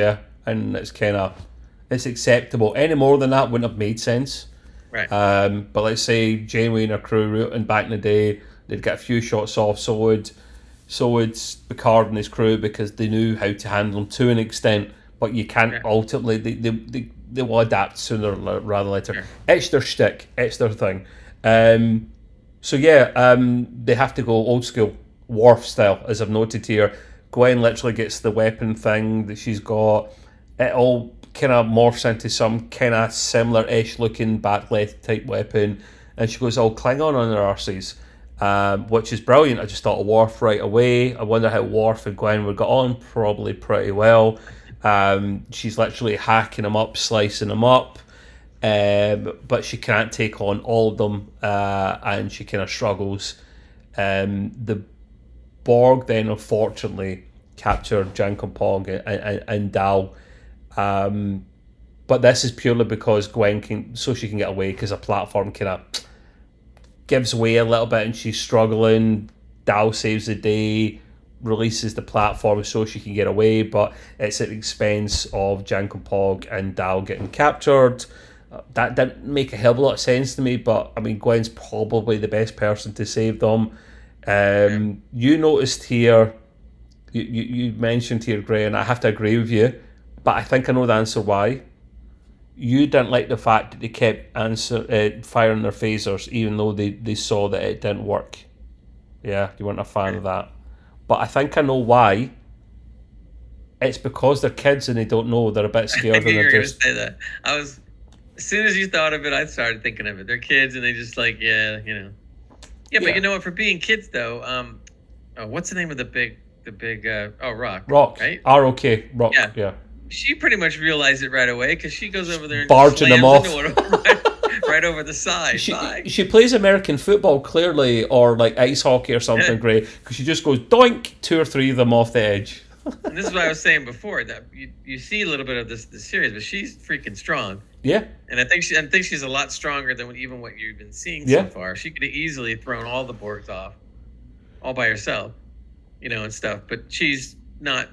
and it's acceptable. Any more than that wouldn't have made sense. Right. But let's say Janeway and her crew, and back in the day, they'd get a few shots off. So would Picard and his crew, because they knew how to handle them to an extent. But you can't ultimately. They will adapt sooner rather than later. Sure. It's their shtick. It's their thing. So they have to go old school, Worf style, as I've noted here. Gwen literally gets the weapon thing that she's got. It all kind of morphs into some kind of similar-ish looking backlit type weapon, and she goes all Klingon on her arses, which is brilliant. I just thought of Worf right away. I wonder how Worf and Gwen would get on. Probably pretty well. She's literally hacking them up, slicing them up. But she can't take on all of them, and she kind of struggles. The Borg then unfortunately captured Jankom and Dal, but this is purely because Gwen she can get away, because a platform kind of gives way a little bit and she's struggling. Dal saves the day, releases the platform so she can get away, but it's at the expense of Jankom and Dal getting captured. That didn't make a hell of a lot of sense to me, but I mean, Gwen's probably the best person to save them. You noticed here, you mentioned here, Gray, and I have to agree with you, but I think I know the answer why. You didn't like the fact that they kept firing their phasers, even though they saw that it didn't work. Yeah, you weren't a fan of that. But I think I know why. It's because they're kids and they don't know. They're a bit I scared knew and you they're were gonna just... say that. As soon as you thought of it, I started thinking of it. They're kids, and they just like, yeah, you know. Yeah, but you know what? For being kids, though, what's the name of the big, Rock. Rock. Right? R-O-K. Rock. Yeah. Yeah. She pretty much realized it right away because she goes over there and Barging them slams off. into one right over the side. She plays American football clearly, or like ice hockey or something great, because she just goes doink, 2 or 3 of them off the edge. And this is what I was saying before, that you see a little bit of this series, but she's freaking strong. Yeah. And I think she's a lot stronger than even what you've been seeing so far. She could have easily thrown all the Borgs off, all by herself, you know, and stuff. But she's not.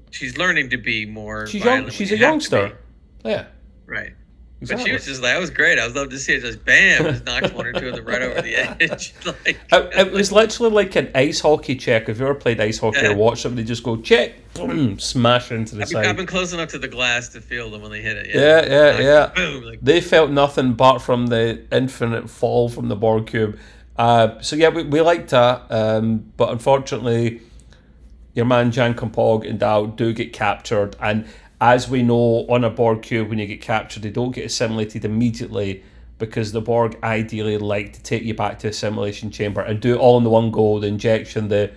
She's learning to be more. She's young. She's a youngster. Yeah. Right. Exactly. But she was just like, that was great. I was love to see it. Just bam, just knocks 1 or 2 of them right over the edge. Like, it was literally like an ice hockey check. If you ever played ice hockey or watched somebody just go check, boom, smash into the side. I've been close enough to the glass to feel them when they hit it. Yeah. Boom. Like, they felt nothing but from the infinite fall from the Borg cube. So yeah, we liked that. But unfortunately, your man Jan Kompog and Dao do get captured, and as we know, on a Borg cube, when you get captured, they don't get assimilated immediately, because the Borg ideally like to take you back to a simulation chamber and do it all in the one go. The injection, the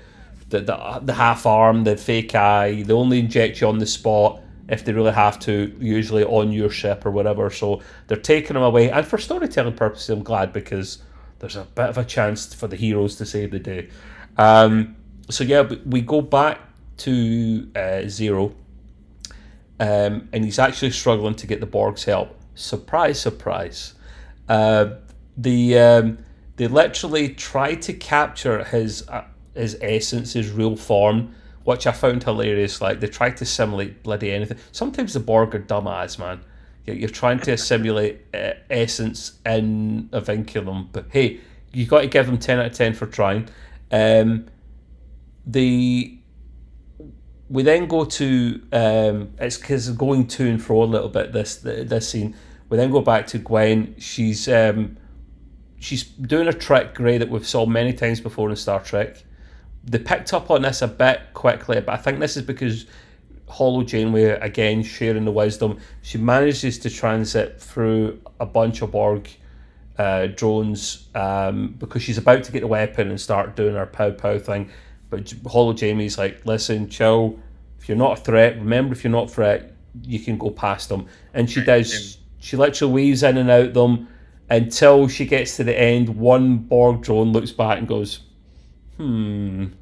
half arm, the fake eye, they only inject you on the spot if they really have to, usually on your ship or whatever. So they're taking them away, and for storytelling purposes, I'm glad, because there's a bit of a chance for the heroes to save the day. So yeah, we go back to Zero. And he's actually struggling to get the Borg's help. Surprise, surprise. They literally try to capture his essence, his real form, which I found hilarious. Like, they try to simulate bloody anything. Sometimes the Borg are dumbass, man. You're trying to simulate essence in a vinculum, but hey, you got to give them 10 out of 10 for trying. We then go to it's because going to and fro a little bit this scene. We then go back to Gwen. She's doing a trick, Grey, that we've saw many times before in Star Trek. They picked up on this a bit quickly, but I think this is because Holo Janeway, again sharing the wisdom, she manages to transit through a bunch of Borg drones because she's about to get the weapon and start doing her pow pow thing. But Holo Jamie's like, listen, chill. If you're not a threat, remember, if you're not a threat, you can go past them. And she does. She literally weaves in and out them until she gets to the end. One Borg drone looks back and goes, and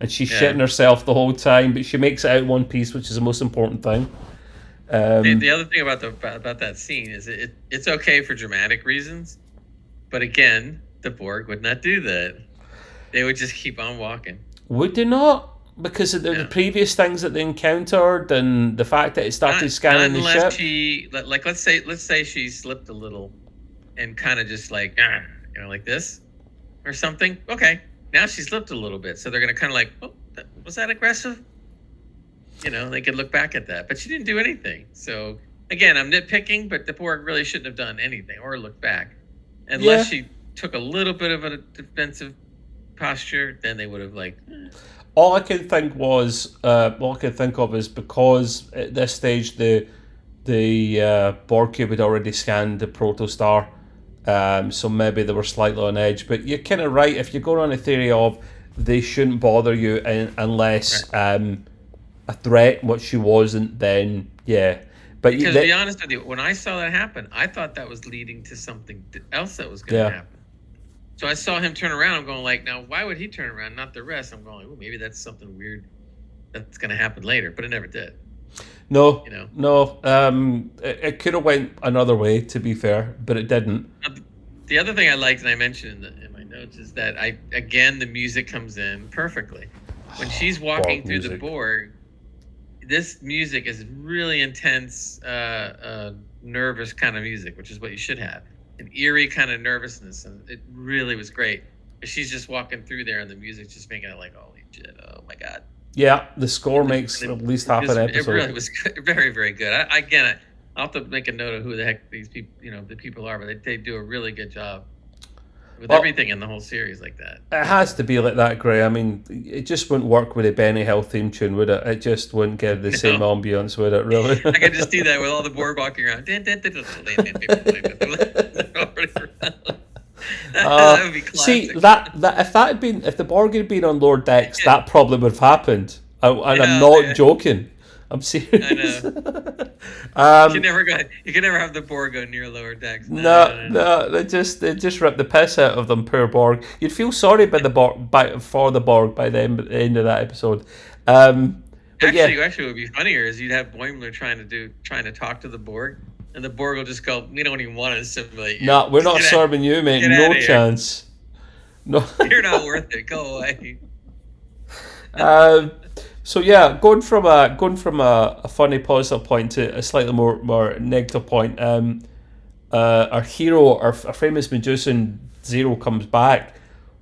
she's shitting herself the whole time, but she makes it out in one piece, which is the most important thing. The other thing about that scene is it's okay for dramatic reasons, but again, the Borg would not do that. They would just keep on walking. Would they not? Because of the previous things that they encountered and the fact that it started scanning the ship? Unless she, like, let's say she slipped a little and kind of just like, like this or something. Okay, now she slipped a little bit. So they're going to kind of like, oh, was that aggressive? You know, they could look back at that. But she didn't do anything. So, again, I'm nitpicking, but the Borg really shouldn't have done anything or looked back. Unless she took a little bit of a defensive posture, then they would have like... All I could think of is because at this stage the Borg cube had already scanned the protostar, so maybe they were slightly on edge. But you're kind of right. If you're going on a theory of they shouldn't bother you unless a threat, what she wasn't, then yeah. But because to be honest with you, when I saw that happen, I thought that was leading to something else that was going to happen. So I saw him turn around. I'm going like, now why would he turn around, not the rest? I'm going, oh, maybe that's something weird that's going to happen later, but it never did. No, it could have went another way, to be fair, but it didn't. The other thing I liked, and I mentioned in my notes, is that the music comes in perfectly when she's walking through the Borg. This music is really intense, nervous kind of music, which is what you should have. An eerie kind of nervousness, and it really was great. But she's just walking through there, and the music's just making it like, holy shit, oh my god. Yeah, the score makes at least half an episode. It really was good, very, very good. I'll have to make a note of who the heck these people, the people are, but they do a really good job. with Well, everything in the whole series like that. it has to be like that, Gray. I mean, it just wouldn't work with a Benny Hill theme tune, would it? It just wouldn't give the same No. ambience, would it, really? I could just do that with all the Borg walking around. That would be classic. See, that if the Borg had been on lower decks, that probably would have happened. And I'm not joking. I'm serious. I know. You can never have the Borg go near lower decks. No, they just ripped the piss out of them, poor Borg. You'd feel sorry for the Borg by the end of that episode. Actually, what would be funnier is you'd have Boimler trying to talk to the Borg, and the Borg will just go, "We don't even want to assimilate you. No, we're not serving you, mate. No chance. No, you're not worth it. Go away." So yeah, going from a funny positive point to a slightly more negative point. Our hero, our famous Medusan Zero, comes back.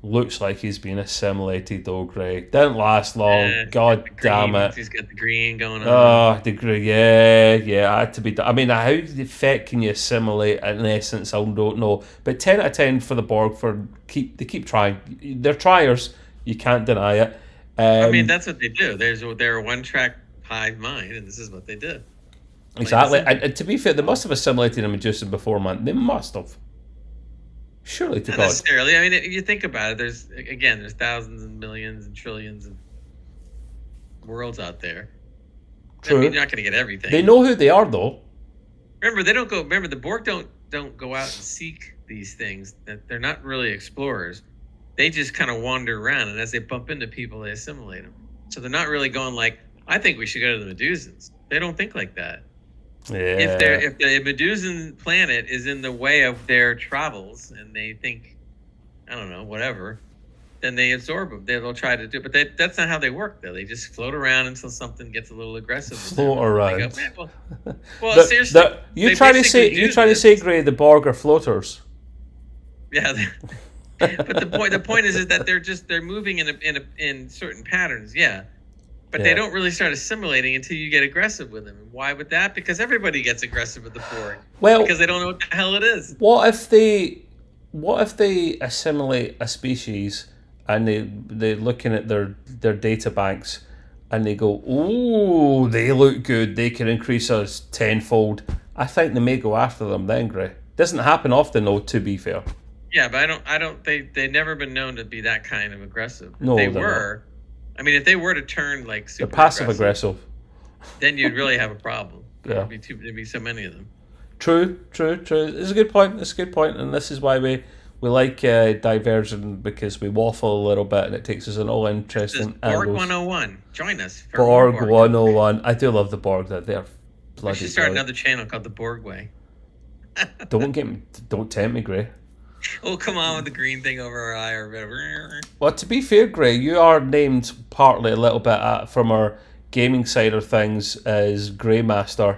Looks like he's been assimilated though, Greg. Didn't last long. Yeah, God damn it. He's got the green going on. Oh, the green. Yeah. I had to be. I mean, how the feck can you assimilate an essence? I don't know. But 10 out of 10 for the Borg. They keep trying. They're triers. You can't deny it. I mean, that's what they do. They're a one-track hive mind, and this is what they do. Exactly. And to be fair, they must have assimilated a Medusan before, man. They must have. Surely to Not God. necessarily. I mean, you think about it. There's thousands and millions and trillions of worlds out there. True. I mean, you're not going to get everything. They know who they are, though. Remember, they don't go. Remember, the Borg don't go out and seek these things. They're not really explorers. They just kind of wander around, and as they bump into people, they assimilate them. So they're not really going like, I think we should go to the Medusans. They don't think like that. Yeah. If the Medusan planet is in the way of their travels, and they think, I don't know, whatever, then they absorb them. They'll try to do it, but that's not how they work, though. They just float around until something gets a little aggressive. Float around. Well, seriously, you trying to say, Gray, the Borg are floaters? Yeah. But the point is that they're moving in certain patterns, yeah. But they don't really start assimilating until you get aggressive with them. And why would that? Because everybody gets aggressive with the Borg. Well, because they don't know what the hell it is. What if they assimilate a species and they're looking at their data banks and they go, ooh, they look good, they can increase us tenfold. I think they may go after them then, Gray. Doesn't happen often though, to be fair. Yeah, but I don't. They've never been known to be that kind of aggressive. No, if they were to turn like super they're passive aggressive, then you'd really have a problem. Yeah, there'd be so many of them. True. It's a good point. And this is why we like Diversion, because we waffle a little bit and it takes us an all interesting Borg 101. Join us. For Borg 101. I do love the Borg. That they're bloody. We should start another channel called the Borg Way. Don't tempt me, Gray. Oh, come on with the green thing over our eye or whatever. Well, to be fair, Gray, you are named partly a little bit from our gaming side of things as Grey Master.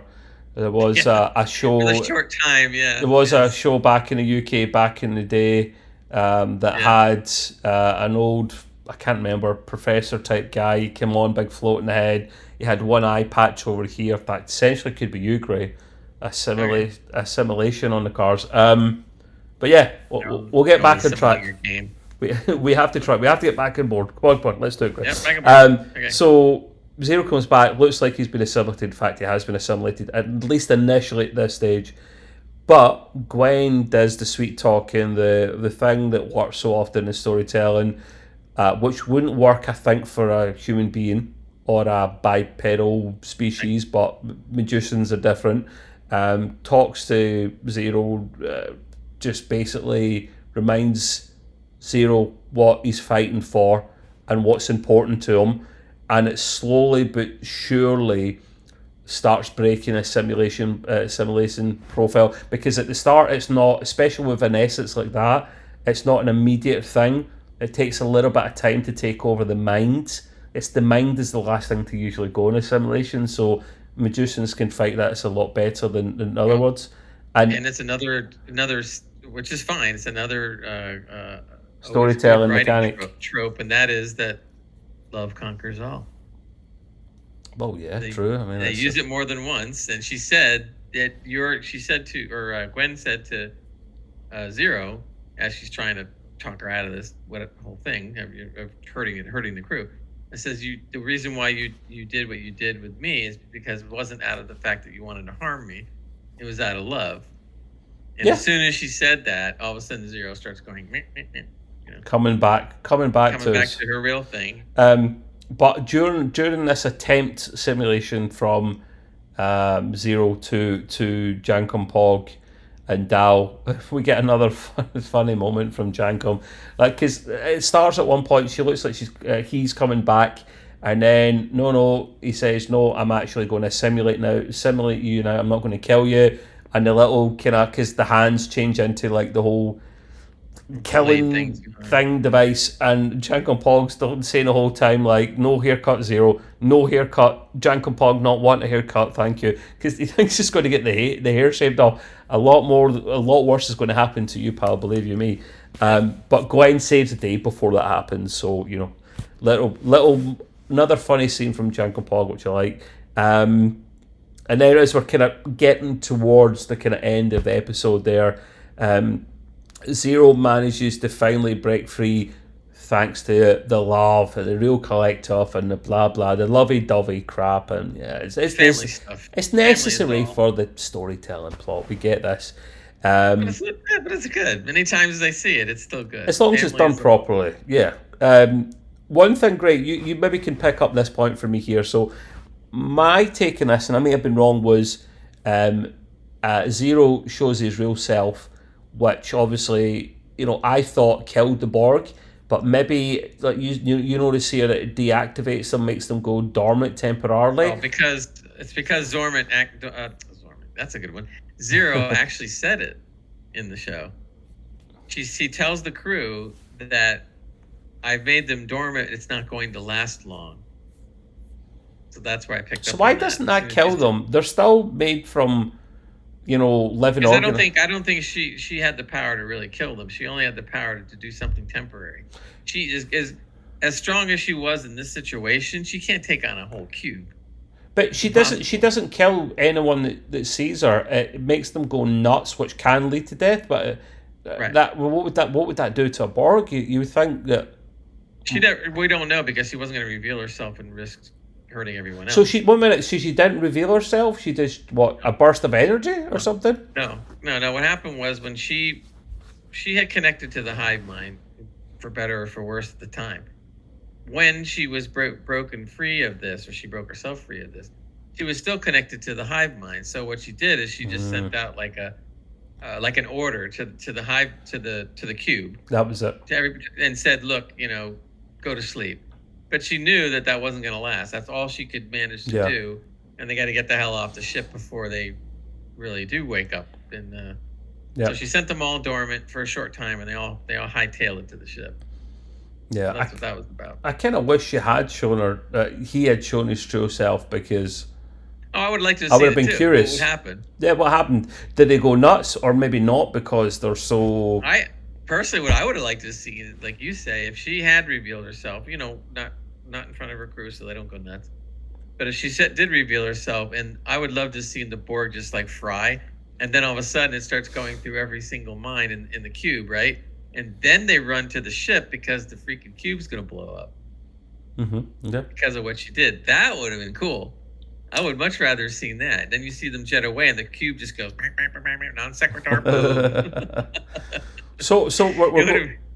There was a show. For a short time, yeah. There was a show back in the UK back in the day that had an old, I can't remember, professor type guy. He came on, big floating head. He had one eye patch over here. That essentially could be you, Gray. Assimilation on the cars. But yeah, we'll get back on track. We have to try. We have to get back on board. Come on, let's do it, Chris. Back on board. Okay. So Zero comes back. Looks like he's been assimilated. In fact, he has been assimilated, at least initially at this stage. But Gwen does the sweet talking, the thing that works so often in storytelling, which wouldn't work, I think, for a human being or a bipedal species, but Medusans are different. Talks to Zero. Just basically reminds Zero what he's fighting for and what's important to him, and it slowly but surely starts breaking a simulation profile, because at the start it's not, especially with an essence like that, it's not an immediate thing. It takes a little bit of time to take over the mind. It's the mind is the last thing to usually go in a simulation, so Medusans can fight that. It's a lot better than other words. And it's another, which is fine. It's another storytelling mechanic trope, and that is that love conquers all. Well, yeah, true. I mean, they use it more than once, and she said that Gwen said to Zero, as she's trying to talk her out of this whole thing of hurting the crew. It says the reason why you did what you did with me is because it wasn't out of the fact that you wanted to harm me. It was out of love. And as soon as she said that, all of a sudden Zero starts going, meh, meh, meh, coming back to her real thing. But during this attempt simulation from Zero to Jankum Pog and Dal, we get another funny moment from Jankum, like, because it starts at one point, she looks like he's coming back, and then no, he says, no, I'm actually going to simulate you now, I'm not going to kill you, and the little kind of, because the hands change into like the whole killing thing device, and Jankum Pog's still saying the whole time, like, no haircut, Zero, no haircut, Jankum Pog not wanting a haircut, thank you, because he thinks he's going to get the hair shaved off. A lot worse is going to happen to you, pal, believe you me. But Gwen saves the day before that happens, so, you know, little another funny scene from Jankum Pog, which I like. And then as we're kind of getting towards the kind of end of the episode there, Zero manages to finally break free thanks to the love and the real collective and the blah blah, the lovey-dovey crap, and it's family stuff. It's necessary for the storytelling plot. We get this. But it's good. Many times as I see it, it's still good. As long as it's done properly, yeah. One thing, great, you maybe can pick up this point for me here. So my take on this, and I may have been wrong, was Zero shows his real self, which obviously, you know, I thought killed the Borg, but maybe, like, you notice here that it deactivates them, makes them go dormant temporarily. Oh, because Zorman that's a good one. Zero actually said it in the show. She tells the crew that I've made them dormant. It's not going to last long. So that's why I picked up. So why doesn't that kill them? They're still made from, you know, living organisms. I don't think she had the power to really kill them. She only had the power to do something temporary. She is as strong as she was in this situation. She can't take on a whole cube. But she doesn't kill anyone that sees her. It makes them go nuts, which can lead to death. But what would that do to a Borg? You would think that we don't know, because she wasn't going to reveal herself and risk hurting everyone else. So she didn't reveal herself. She just a burst of energy or something. No. What happened was, when she had connected to the hive mind, for better or for worse at the time. When she was broken free of this, or she broke herself free of this, she was still connected to the hive mind. So what she did is she just sent out like an order to the hive, to the cube. That was it. And said, look, you know, go to sleep. But she knew that wasn't going to last. That's all she could manage to do, and they got to get the hell off the ship before they really do wake up. And so she sent them all dormant for a short time, and they all hightailed it to the ship. Yeah, so that's what that was about. I kind of wish she had shown her. He had shown his true self, because I would like to. I would have been curious. What would happen? Yeah, what happened? Did they go nuts, or maybe not, because they're so? Personally, what I would have liked to see, like you say, if she had revealed herself, you know, not in front of her crew, so they don't go nuts. But if she did reveal herself, and I would love to see the Borg just like fry, and then all of a sudden it starts going through every single mind in the cube, right? And then they run to the ship because the freaking cube's going to blow up. Mm-hmm. Yeah. Because of what she did. That would have been cool. I would much rather have seen that. Then you see them jet away, and the cube just goes non sequitur. So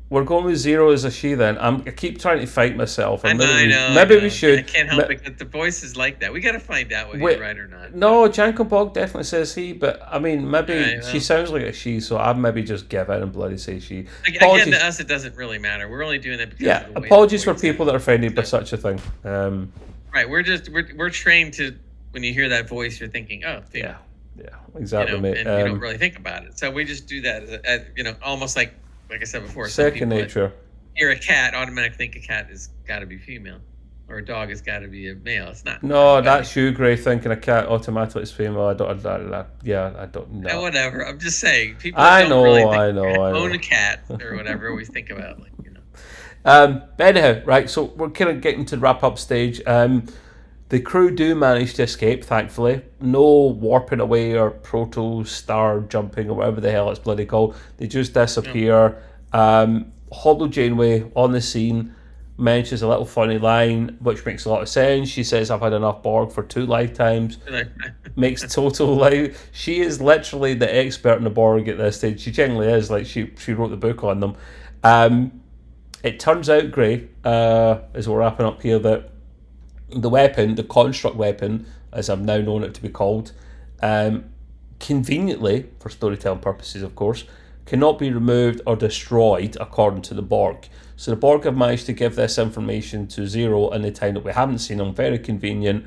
we're going with Zero as a she then. I keep trying to fight myself. I know. Maybe we should. I can't help it, but the voice is like that. We got to find out whether you're right or not. No, Jankum Pog definitely says he, but I mean, maybe she sounds like a she, so I'd maybe just give in and bloody say she. Again, to us, it doesn't really matter. We're only doing that because of the way apologies for people that are offended by such a thing. Right, we're trained to, when you hear that voice, you're thinking, oh, female. Yeah, exactly, mate. And you don't really think about it. So we just do that as almost like I said before. Second nature. Hear a cat, automatically think a cat has got to be female, or a dog has got to be a male. It's not. No, that's you, Gray, thinking a cat automatically is female. I don't know. Yeah, whatever. I'm just saying. People I know. Own a cat or whatever. Always think about Anyhow, right. So we're kind of getting to the wrap up stage. The crew do manage to escape, thankfully. No warping away or proto star jumping or whatever the hell it's bloody called. They just disappear. Hollow Janeway on the scene mentions a little funny line, which makes a lot of sense. She says, "I've had enough Borg for 2 lifetimes." Makes total life. She is literally the expert in the Borg at this stage. She genuinely is. Like she wrote the book on them. It turns out, Gray, as we're wrapping up here, that the weapon, the construct weapon, as I've now known it to be called, conveniently, for storytelling purposes, of course, cannot be removed or destroyed according to the Borg. So the Borg have managed to give this information to Zero in the time that we haven't seen them. Very convenient.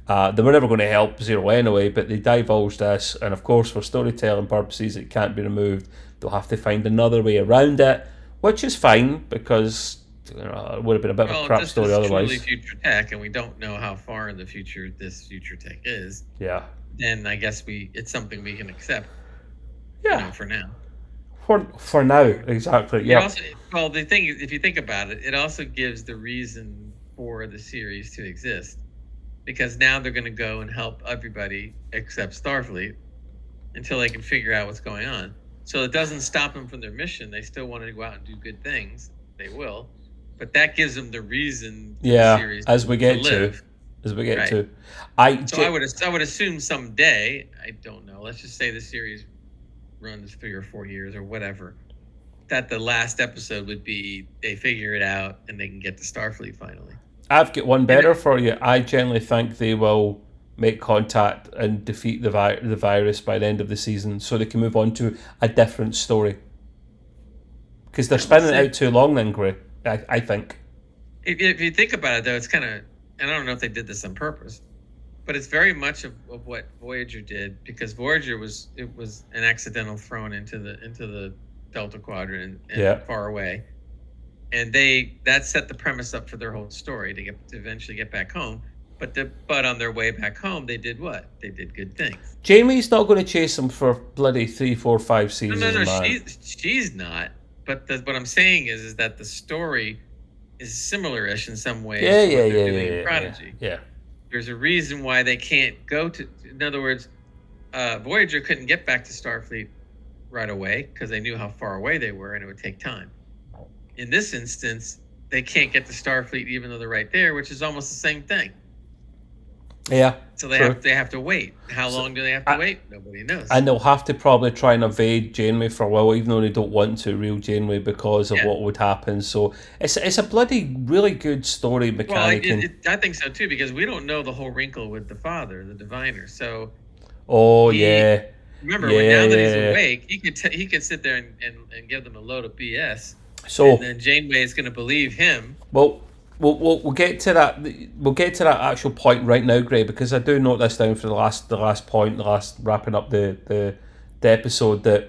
They were never going to help Zero anyway, but they divulged this, and of course, for storytelling purposes, it can't be removed. They'll have to find another way around it, which is fine because it would have been a bit of a crap story otherwise. This is truly future tech, and we don't know how far in the future this future tech is. Yeah. Then I guess it's something we can accept. Yeah. For now. For now, exactly. Yeah. Well, the thing is, if you think about it, it also gives the reason for the series to exist, because now they're going to go and help everybody except Starfleet until they can figure out what's going on. So it doesn't stop them from their mission. They still want to go out and do good things. They will, but that gives them the reason. Yeah, the series as we get to. I would assume someday. I don't know. Let's just say the series runs 3 or 4 years or whatever, that the last episode would be they figure it out and they can get to Starfleet finally. I've got one better for you. I generally think they will make contact and defeat the virus by the end of the season so they can move on to a different story. Because they're spinning it out too long then, Gray, I think. If you think about it, though, it's kind of, and I don't know if they did this on purpose, but it's very much of what Voyager did, because Voyager was an accidental thrown into the Delta Quadrant and far away, and that set the premise up for their whole story to eventually get back home. But on their way back home, they did what? They did good things. Janeway's not going to chase them for bloody 3, 4, 5 seasons. No, she's not. But what I'm saying is that the story is similar-ish in some ways. Yeah. Prodigy. Yeah. There's a reason why they can't go to. In other words, Voyager couldn't get back to Starfleet right away because they knew how far away they were and it would take time. In this instance, they can't get to Starfleet even though they're right there, which is almost the same thing. Yeah. So they have to wait. How long do they have to wait? Nobody knows. And they'll have to probably try and evade Janeway for a while, even though they don't want to, real Janeway, because of what would happen. So it's a bloody really good story mechanic. Well, I think so too, because we don't know the whole wrinkle with the father, the diviner. So. Remember, now that he's awake, he could sit there and give them a load of BS. So. And then Janeway is going to believe him. Well. We'll get to that. We'll get to that actual point right now, Gray, because I do note this down for the last point, wrapping up the episode, that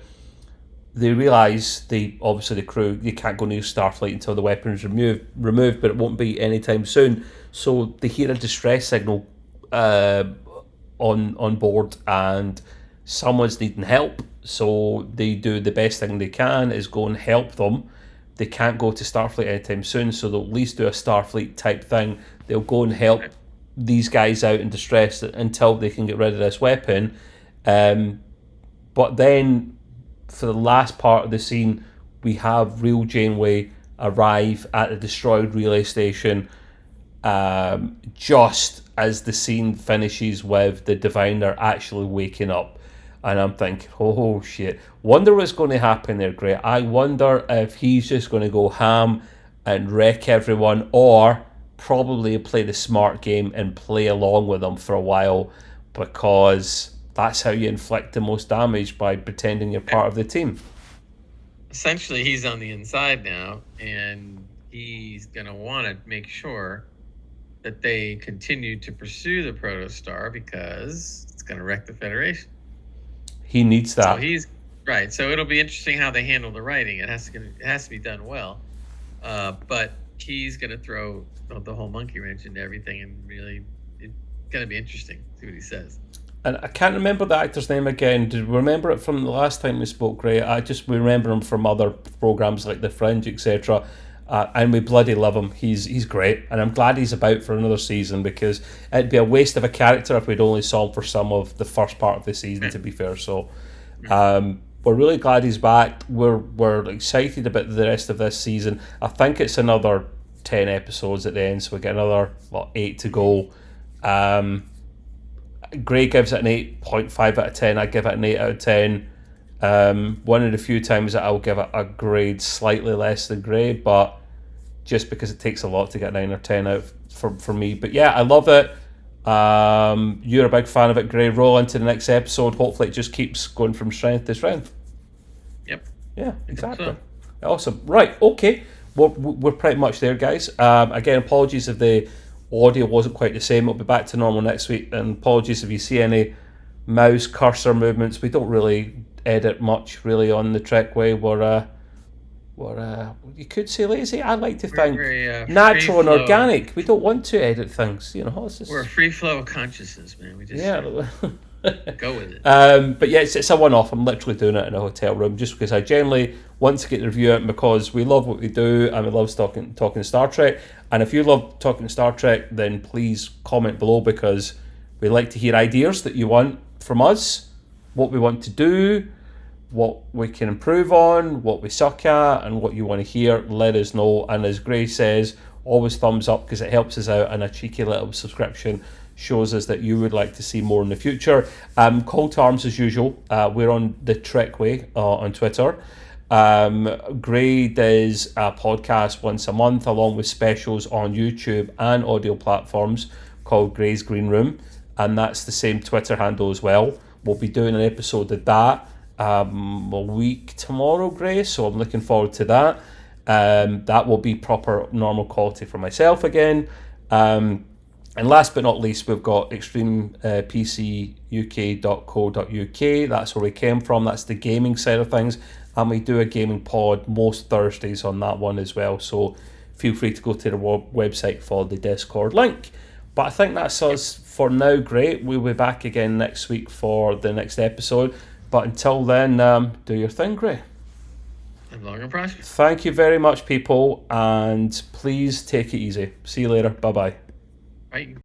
they realise obviously the crew, you can't go near Starfleet until the weapon's removed, but it won't be anytime soon. So they hear a distress signal on board, and someone's needing help. So they do the best thing they can is go and help them. They can't go to Starfleet anytime soon, so they'll at least do a Starfleet type thing. They'll go and help these guys out in distress until they can get rid of this weapon. But then, for the last part of the scene, we have real Janeway arrive at the destroyed relay station just as the scene finishes with the diviner actually waking up. And I'm thinking, oh shit. Wonder what's going to happen there, Gray. I wonder if he's just going to go ham and wreck everyone, or probably play the smart game and play along with them for a while, because that's how you inflict the most damage, by pretending you're part of the team. Essentially, he's on the inside now, and he's going to want to make sure that they continue to pursue the protostar, because it's going to wreck the Federation. He needs that. So he's right. So it'll be interesting how they handle the writing. It has to be done well. But he's going to throw the whole monkey wrench into everything, and really, it's going to be interesting. See what he says. And I can't remember the actor's name again. Did we remember it from the last time we spoke, Gray? We remember him from other programs like The Fringe, etc. And we bloody love him. He's great, and I'm glad he's about for another season, because it'd be a waste of a character if we'd only saw him for some of the first part of the season, to be fair. So We're really glad he's back. We're excited about the rest of this season. I think it's another 10 episodes at the end, so we get another 8 to go. Gray gives it an 8.5 out of 10. I give it an 8 out of 10. One of the few times that I'll give it a grade slightly less than Gray, but just because it takes a lot to get 9 or 10 out for me. But yeah, I love it. You're a big fan of it, Gray. Roll into the next episode. Hopefully it just keeps going from strength to strength. Yep. Yeah, exactly. So. Awesome. Right, okay. We're pretty much there, guys. Again, apologies if the audio wasn't quite the same. It'll be back to normal next week. And apologies if you see any mouse cursor movements. We don't really edit much, really, on the Trekway. We're you could say lazy. I like to think natural and organic. We don't want to edit things, It's just, we're a free flow of consciousness, man. We just go with it. But yeah, it's a one-off. I'm literally doing it in a hotel room just because I generally want to get the review out, because we love what we do and we love talking Star Trek. And if you love talking Star Trek, then please comment below, because we like to hear ideas that you want from us, what we want to do, what we can improve on, what we suck at, and what you want to hear. Let us know. And as Gray says, always thumbs up, because it helps us out, and a cheeky little subscription shows us that you would like to see more in the future. Call to arms as usual. We're on the Trekway on Twitter. Gray does a podcast once a month, along with specials on YouTube and audio platforms, called Gray's Green Room, and that's the same Twitter handle as well. We'll be doing an episode of that a week tomorrow, Gray, so I'm looking forward to that. That will be proper normal quality for myself again. And last but not least, we've got extremepcuk.co.uk. That's where we came from. That's the gaming side of things. And we do a gaming pod most Thursdays on that one as well. So feel free to go to the website for the Discord link. But I think that's us for now. Great. We'll be back again next week for the next episode. But until then, do your thing, Gray. And long and prosperous. Thank you very much, people. And please take it easy. See you later. Bye-bye. Bye.